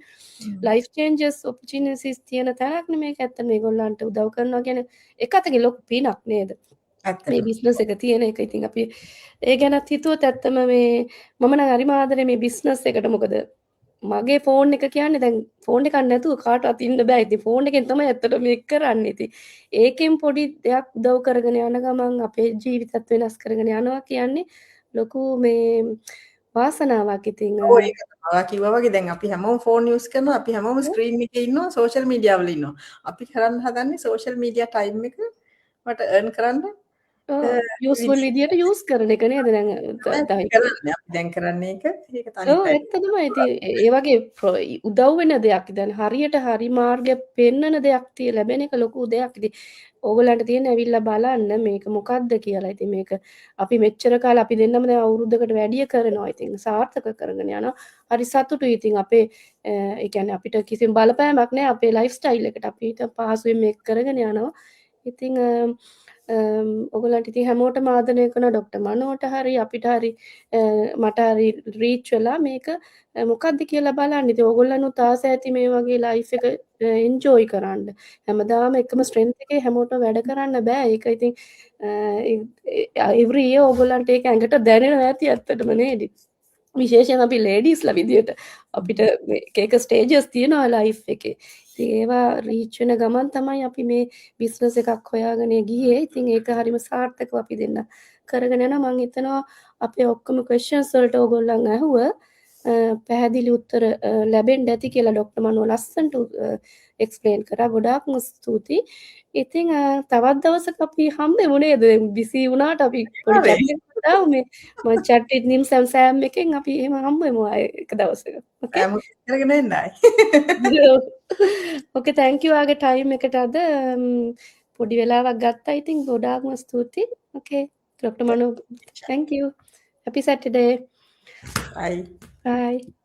ලයිෆ් චේන්ජස් ඔපචුනිටිස් තියෙන තැනක් මේක ඇත්තටම ඒගොල්ලන්ට උදව් කරනවා කියන්නේ එක අතකින් ලොකු පිනක් නේද? මේ බිස්නස් එක තියෙන එක. ඉතින් අපි ඒ ගැනත් හිතුවොත් ඇත්තම මේ මම නම් හරිම ආදරේ මේ බිස්නස් එකට. මොකද මගේ ෆෝන් එක කියන්නේ දැන් ෆෝන් එකක් නැතුව කාටවත් ඉන්න බෑ. ඉතින් ෆෝන් එකෙන් තමයි ඇත්තට මේක කරන්නේ. ඉතින් ඒකෙන් පොඩි දෙයක් උදව් කරගෙන යන ගමන් අපේ ජීවිතත් වෙනස් කරගෙන යනවා කියන්නේ ලොකු මේ වාසනාවක්. ඉතින් ඔව් ඒක තමයි. ඔයා කිව්වා වගේ දැන් අපි හැමෝම ෆෝන් යූස් කරනවා. අපි හැමෝම ස්ක්‍රීන් එකේ ඉන්නවා, සෝෂල් මීඩියා වල ඉන්නවා. අපි කරන්න හදන්නේ සෝෂල් මීඩියා ටයිම් එක මට earn කරන්න යූස්ෆුල් විදියට යූස් කරන එක නේද? දැන් කරන්නේ අපි දැන් කරන්නේ ඒක තනි ඔව් ඇත්ත තමයි. ඉතින් ඒ වගේ උදව් වෙන දෙයක්. දැන් හරියට හරි මාර්ගය පෙන්වන දෙයක් ලැබෙන එක ලොකු දෙයක්. ඉතින් ඕගොල්ලන්ට තියෙන ඇවිල්ලා බලන්න මේක මොකද්ද කියලා. ඉතින් මේක අපි මෙච්චර කාලෙ අපි දෙන්නම දැන් අවුරුද්දකට වැඩිය කරනවා. ඉතින් සාර්ථක කරගෙන යනවා. හරි සතුටුයි. ඉතින් අපේ ඒ කියන්නේ අපිට කිසිම බලපෑමක් නැහැ අපේ ලයිෆ් ස්ටයිල් එකට. අපිට පහසුවෙන් මේක කරගෙන යනවා. ඉතින් ඔයගොල්ලන්ට ඉතින් හැමෝටම ආදරය කරන ડોක්ටර් මනෝට හරි අපිට හරි මට හරි රීච් වෙලා මේක මොකද්ද කියලා බලන්න. ඉතින් ඔයගොල්ලන්ට ආස ඇති මේ වගේ ලයිෆ් එක එන්ජොයි කරන්න. හැමදාම එකම ස්ට්‍රෙන්ත් එකේ හැමෝටම වැඩ කරන්න බෑ. ඒක ඉතින් එවරි ඉයර් ඔයගොල්ලන්ට ඒක ඇඟට දැනෙනවා ඇති ඇත්තටම නේද? විශේෂයෙන් අපි ලේඩීස්ලා විදියට අපිට එක එක ස්ටේජස් තියෙනවා ලයිෆ් එකේ. ඉතින් ඒවා රීච් වෙන ගමන් තමයි අපි මේ බිස්නස් එකක් හොයාගෙන ගියේ. ඉතින් ඒක හරිම සාර්ථකව අපි දෙන්න කරගෙන යනවා. මම හිතනවා අපේ ඔක්කොම ක්වෙස්චන්ස් වලට ඕගොල්ලන් අහුව පැහැදිලි උත්තර ලැබෙන්න ඇති කියලා ડોක්ටර් මනෝ ලස්සනට එක්ස්ප්ලেইন කරා. ගොඩාක්ම ස්තුතියි. ඉතින් තවත් දවසක අපි හම්බෙමු නේද? බිසි වුණාට අපි පොඩි පැත්තකට මේ මම chat with nimsam sam එකෙන් අපි එහෙම හම්බෙමු එක දවසක. ඕකේ. කරගෙන එන්නයි. ඕකේ thank you ආගේ ටයිම් එකට අද පොඩි වෙලාවක් ගත්තා. ඉතින් ගොඩාක්ම ස්තුතියි. ඕකේ ડોක්ටර් මනෝ thank you. happy Saturday. Bye. Bye.